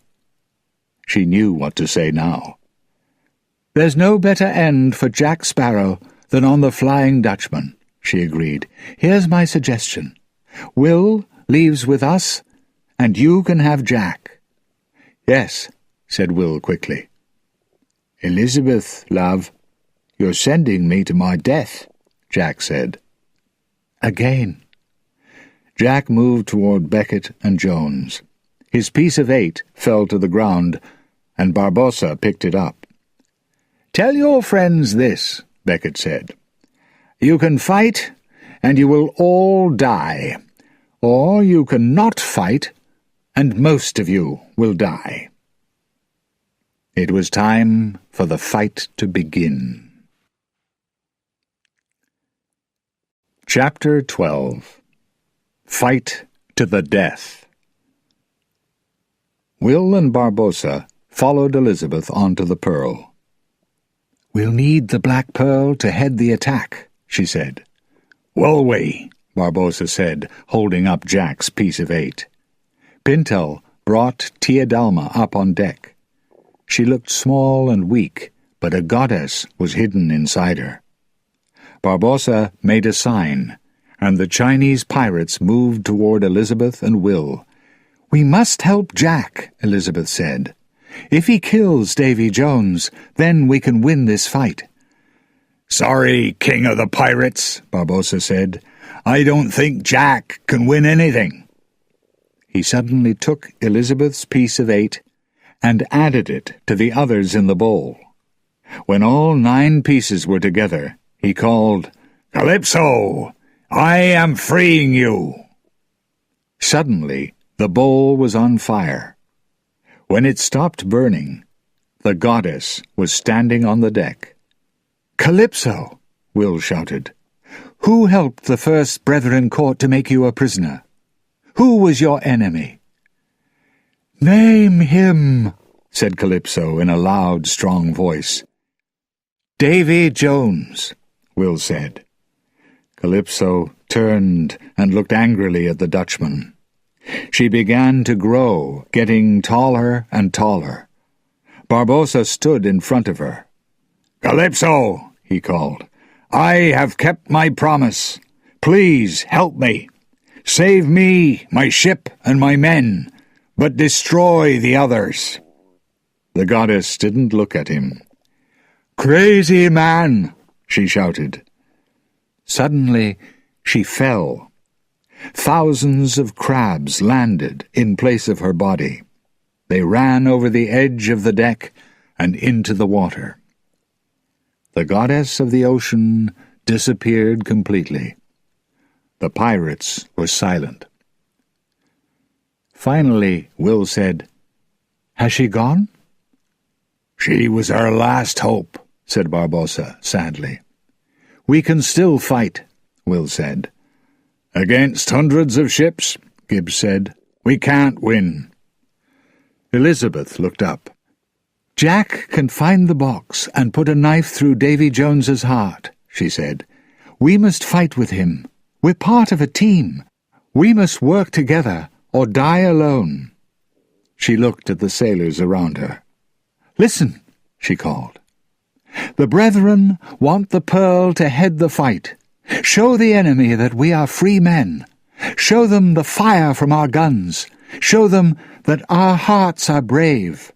She knew what to say now. "There's no better end for Jack Sparrow than on the Flying Dutchman," she agreed. "Here's my suggestion. Will leaves with us, and you can have Jack." "Yes," said Will quickly. "Elizabeth, love, you're sending me to my death," Jack said. again. Jack moved toward Beckett and Jones. His piece of 8 fell to the ground, and Barbossa picked it up. "Tell your friends this," Beckett said. "You can fight, and you will all die. Or you can not fight, and most of you will die." It was time for the fight to begin. Chapter 12. Fight to the Death. Will and Barbossa followed Elizabeth onto the Pearl. "We'll need the Black Pearl to head the attack," she said. "Will we?" Barbossa said, holding up Jack's piece of 8. Pintel brought Tia Dalma up on deck. She looked small and weak, but a goddess was hidden inside her. Barbossa made a sign, and the Chinese pirates moved toward Elizabeth and Will. "We must help Jack," Elizabeth said. "If he kills Davy Jones, then we can win this fight." "Sorry, King of the Pirates," Barbossa said. "I don't think Jack can win anything." He suddenly took Elizabeth's piece of 8 and added it to the others in the bowl. When all 9 pieces were together, he called, "Calypso, I am freeing you." Suddenly, the bowl was on fire. When it stopped burning, the goddess was standing on the deck. "Calypso," Will shouted, "who helped the first Brethren court to make you a prisoner? Who was your enemy?" "Name him," said Calypso in a loud, strong voice. "Davy Jones," Will said. Calypso turned and looked angrily at the Dutchman. She began to grow, getting taller and taller. Barbossa stood in front of her. "Calypso," he called, "I have kept my promise. Please help me. Save me, my ship, and my men, but destroy the others." The goddess didn't look at him. "Crazy man!" she shouted. Suddenly, she fell. Thousands of crabs landed in place of her body. They ran over the edge of the deck and into the water. The goddess of the ocean disappeared completely. The pirates were silent. Finally, Will said, "Has she gone?" "She was our last hope," said Barbossa sadly. "We can still fight," Will said. "Against hundreds of ships," Gibbs said, "we can't win." Elizabeth looked up. "Jack can find the box and put a knife through Davy Jones's heart," she said. "We must fight with him. We're part of a team. We must work together or die alone." She looked at the sailors around her. "Listen," she called. "The Brethren want the pearl to head the fight. Show the enemy that we are free men. Show them the fire from our guns. Show them that our hearts are brave."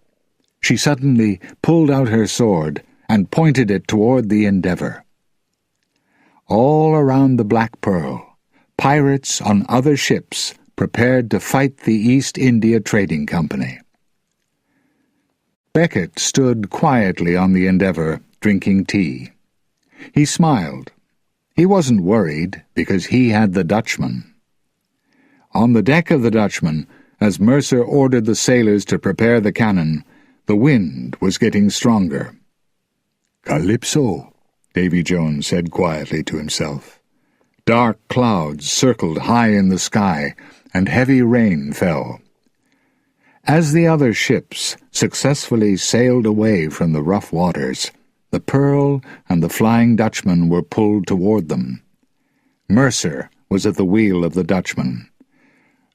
She suddenly pulled out her sword and pointed it toward the Endeavour. All around the Black Pearl, pirates on other ships prepared to fight the East India Trading Company. Beckett stood quietly on the Endeavour, drinking tea. He smiled. He wasn't worried, because he had the Dutchman. On the deck of the Dutchman, as Mercer ordered the sailors to prepare the cannon, the wind was getting stronger. "Calypso," Davy Jones said quietly to himself. Dark clouds circled high in the sky, and heavy rain fell. As the other ships successfully sailed away from the rough waters, the Pearl and the Flying Dutchman were pulled toward them. Mercer was at the wheel of the Dutchman.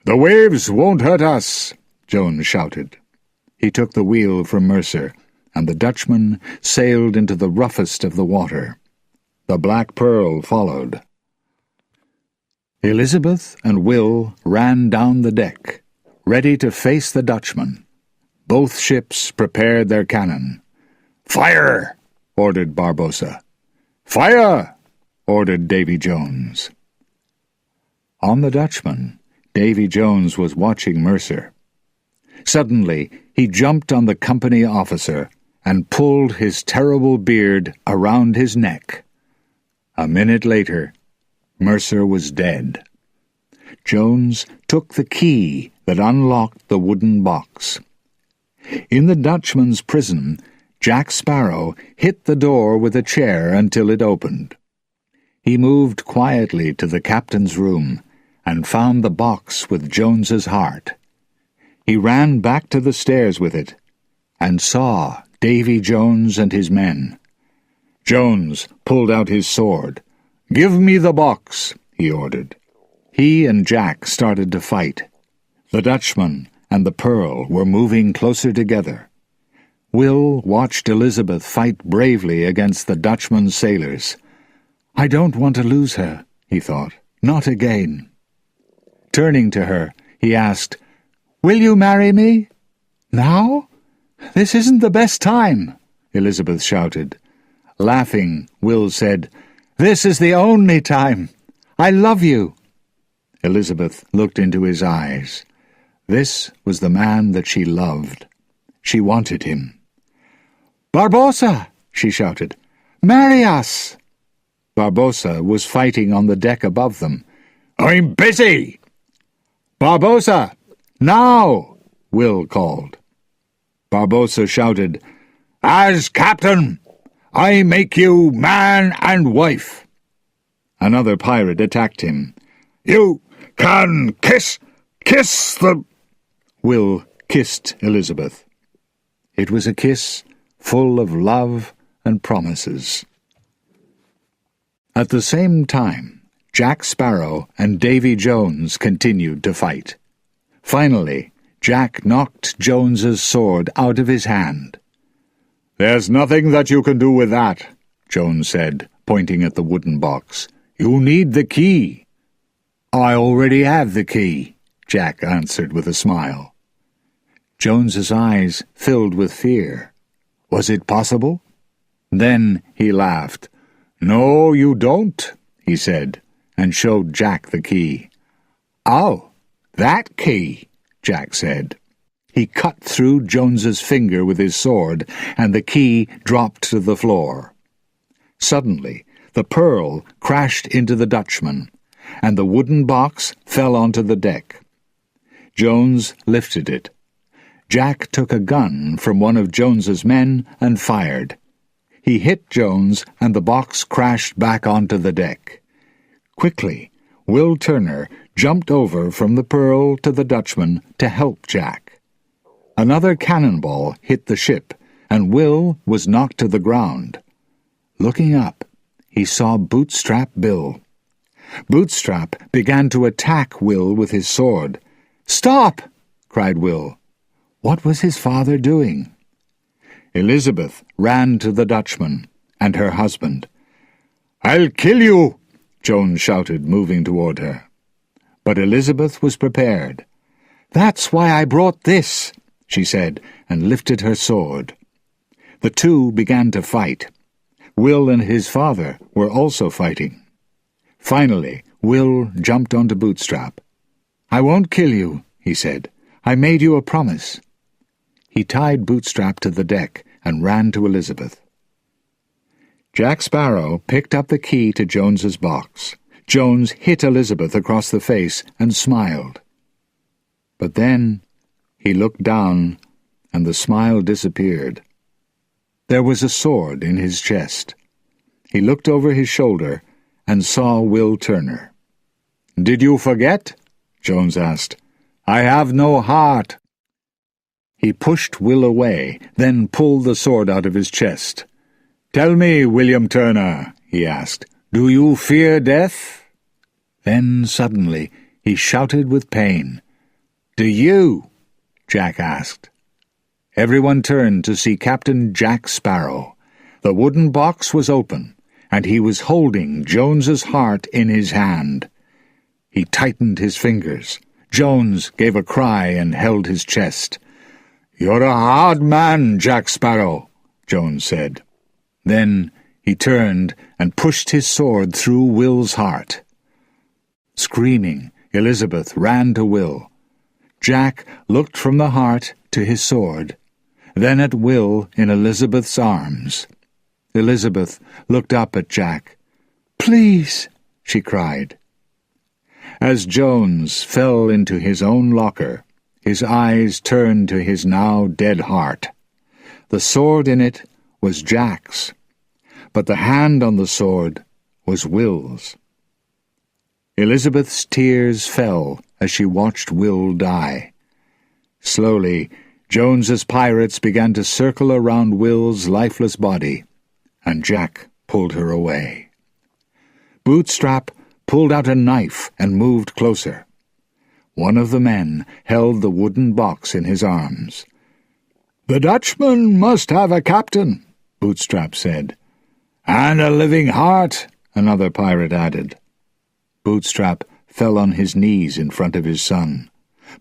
"The waves won't hurt us," Jones shouted. He took the wheel from Mercer, and the Dutchman sailed into the roughest of the water. The Black Pearl followed. Elizabeth and Will ran down the deck, ready to face the Dutchman. Both ships prepared their cannon. "Fire!" ordered Barbossa. "Fire!" ordered Davy Jones. On the Dutchman, Davy Jones was watching Mercer. Suddenly, he jumped on the company officer and pulled his terrible beard around his neck. A minute later, Mercer was dead. Jones took the key that unlocked the wooden box. In the Dutchman's prison, Jack Sparrow hit the door with a chair until it opened. He moved quietly to the captain's room and found the box with Jones's heart. He ran back to the stairs with it and saw Davy Jones and his men. Jones pulled out his sword. "Give me the box," he ordered. He and Jack started to fight. The Dutchman and the Pearl were moving closer together. Will watched Elizabeth fight bravely against the Dutchman's sailors. "I don't want to lose her," he thought. "Not again." Turning to her, he asked, "Will you marry me?" "Now? This isn't the best time," Elizabeth shouted. Laughing, Will said, "This is the only time. I love you." Elizabeth looked into his eyes. This was the man that she loved. She wanted him. "Barbossa!" she shouted. "Marry us!" Barbossa was fighting on the deck above them. "I'm busy!" "Barbossa! Now!" Will called. Barbossa shouted, "As captain, I make you man and wife." Another pirate attacked him. "You can kiss the—" Will kissed Elizabeth. It was a kiss full of love and promises. At the same time, Jack Sparrow and Davy Jones continued to fight. Finally, Jack knocked Jones's sword out of his hand. "There's nothing that you can do with that," Jones said, pointing at the wooden box. "You need the key." "I already have the key," Jack answered with a smile. Jones's eyes filled with fear. Was it possible? Then he laughed. "No, you don't," he said, and showed Jack the key. "Oh, that key," Jack said. He cut through Jones's finger with his sword, and the key dropped to the floor. Suddenly, the Pearl crashed into the Dutchman, and the wooden box fell onto the deck. Jones lifted it. Jack took a gun from one of Jones's men and fired. He hit Jones, and the box crashed back onto the deck. Quickly, Will Turner jumped over from the Pearl to the Dutchman to help Jack. Another cannonball hit the ship, and Will was knocked to the ground. Looking up, he saw Bootstrap Bill. Bootstrap began to attack Will with his sword. "Stop!" cried Will. What was his father doing? Elizabeth ran to the Dutchman and her husband. "I'll kill you!" Jones shouted, moving toward her. But Elizabeth was prepared. "That's why I brought this," she said, and lifted her sword. The two began to fight. Will and his father were also fighting. Finally, Will jumped onto Bootstrap. "I won't kill you," he said. "I made you a promise." He tied Bootstrap to the deck and ran to Elizabeth. Jack Sparrow picked up the key to Jones's box. Jones hit Elizabeth across the face and smiled. But then he looked down, and the smile disappeared. There was a sword in his chest. He looked over his shoulder and saw Will Turner. "Did you forget?" Jones asked. "I have no heart." He pushed Will away, then pulled the sword out of his chest. "Tell me, William Turner," he asked, "do you fear death?" Then suddenly he shouted with pain. "Do you?" Jack asked. Everyone turned to see Captain Jack Sparrow. The wooden box was open, and he was holding Jones's heart in his hand. He tightened his fingers. Jones gave a cry and held his chest. "You're a hard man, Jack Sparrow," Jones said. Then he turned and pushed his sword through Will's heart. Screaming, Elizabeth ran to Will. Jack looked from the heart to his sword, then at Will in Elizabeth's arms. Elizabeth looked up at Jack. "Please," she cried. As Jones fell into his own locker, his eyes turned to his now dead heart. The sword in it was Jack's, but the hand on the sword was Will's. Elizabeth's tears fell as she watched Will die. Slowly, Jones's pirates began to circle around Will's lifeless body, and Jack pulled her away. Bootstrap pulled out a knife and moved closer. One of the men held the wooden box in his arms. "The Dutchman must have a captain," Bootstrap said. "And a living heart," another pirate added. Bootstrap fell on his knees in front of his son,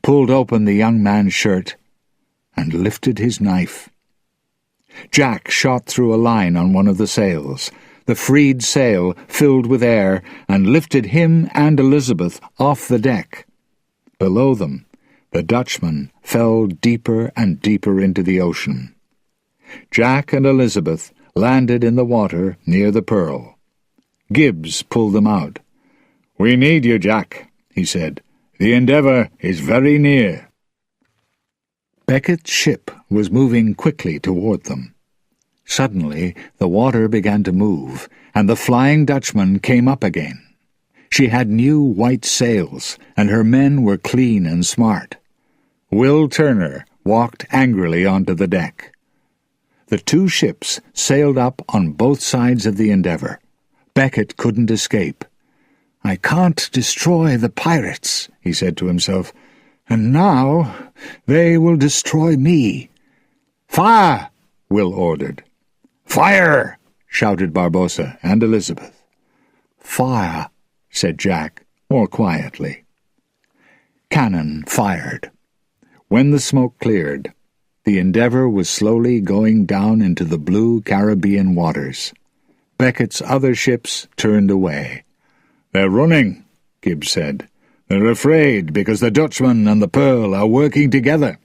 pulled open the young man's shirt, and lifted his knife. Jack shot through a line on one of the sails. The freed sail filled with air and lifted him and Elizabeth off the deck. Below them, the Dutchman fell deeper and deeper into the ocean. Jack and Elizabeth landed in the water near the Pearl. Gibbs pulled them out. "We need you, Jack," he said. "The Endeavour is very near." Beckett's ship was moving quickly toward them. Suddenly, the water began to move, and the Flying Dutchman came up again. She had new white sails, and her men were clean and smart. Will Turner walked angrily onto the deck. The two ships sailed up on both sides of the Endeavour. Beckett couldn't escape. "I can't destroy the pirates," he said to himself, "and now they will destroy me." "Fire!" Will ordered. "Fire!" shouted Barbossa and Elizabeth. "Fire!" said Jack, more quietly. Cannon fired. When the smoke cleared, the Endeavour was slowly going down into the blue Caribbean waters. Beckett's other ships turned away. "They're running," Gibbs said. "They're afraid because the Dutchman and the Pearl are working together."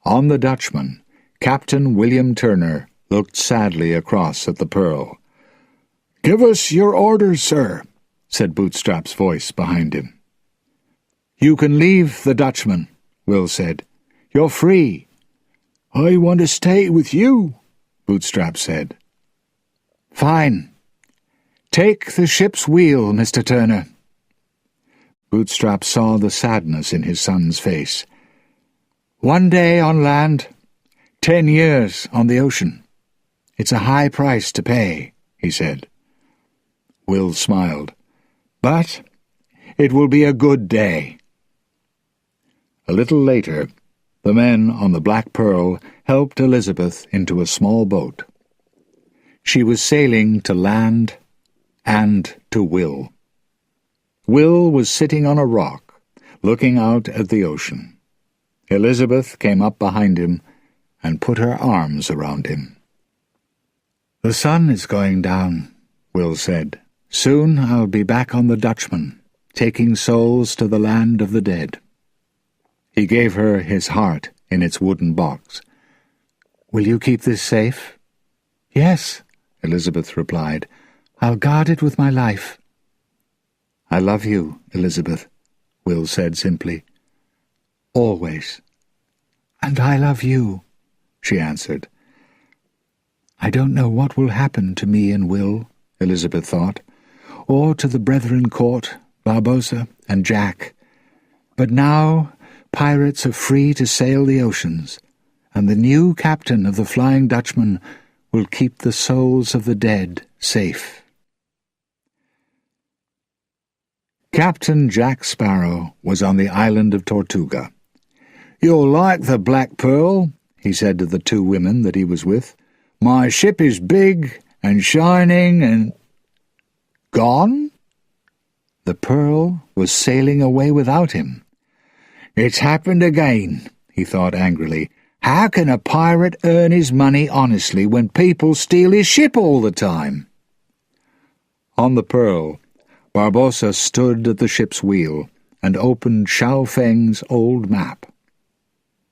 On the Dutchman, Captain William Turner looked sadly across at the Pearl. "Give us your orders, sir," said Bootstrap's voice behind him. "You can leave the Dutchman," Will said. "You're free." "I want to stay with you," Bootstrap said. "Fine. Take the ship's wheel, Mr. Turner." Bootstrap saw the sadness in his son's face. "1 day on land, 10 years on the ocean. It's a high price to pay," he said. Will smiled. "But it will be a good day." A little later, the men on the Black Pearl helped Elizabeth into a small boat. She was sailing to land and to Will. Will was sitting on a rock, looking out at the ocean. Elizabeth came up behind him and put her arms around him. "The sun is going down," Will said. "Soon I'll be back on the Dutchman, taking souls to the land of the dead." He gave her his heart in its wooden box. "Will you keep this safe?" "Yes," Elizabeth replied. "I'll guard it with my life." "I love you, Elizabeth," Will said simply. "Always." "And I love you," she answered. "I don't know what will happen to me and Will," Elizabeth thought, "or to the Brethren Court, Barbossa, and Jack. But now pirates are free to sail the oceans, and the new captain of the Flying Dutchman will keep the souls of the dead safe." Captain Jack Sparrow was on the island of Tortuga. "You'll like the Black Pearl," he said to the 2 women that he was with. "My ship is big and shining and—" Gone? The Pearl was sailing away without him. "It's happened again," he thought angrily. "How can a pirate earn his money honestly when people steal his ship all the time?" On the Pearl, Barbossa stood at the ship's wheel and opened Xiao Feng's old map.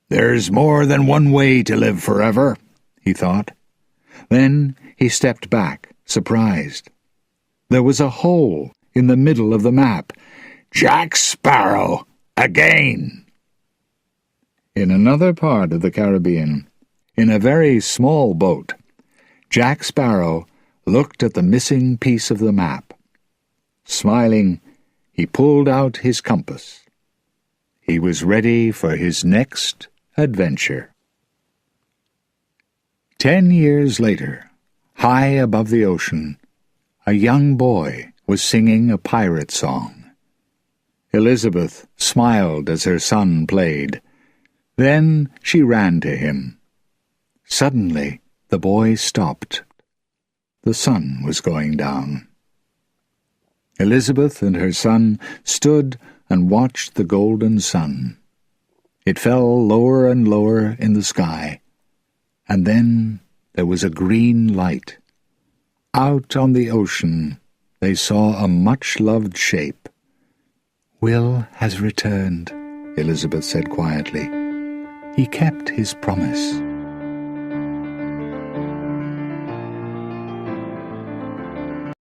"There's more than one way to live forever," he thought. Then he stepped back, surprised. There was a hole in the middle of the map. "Jack Sparrow! Again!" In another part of the Caribbean, in a very small boat, Jack Sparrow looked at the missing piece of the map. Smiling, he pulled out his compass. He was ready for his next adventure. 10 years later, high above the ocean, a young boy was singing a pirate song. Elizabeth smiled as her son played. Then she ran to him. Suddenly, the boy stopped. The sun was going down. Elizabeth and her son stood and watched the golden sun. It fell lower and lower in the sky, and then there was a green light. Out on the ocean they saw a much-loved shape. "Will has returned," Elizabeth said quietly. "He kept his promise."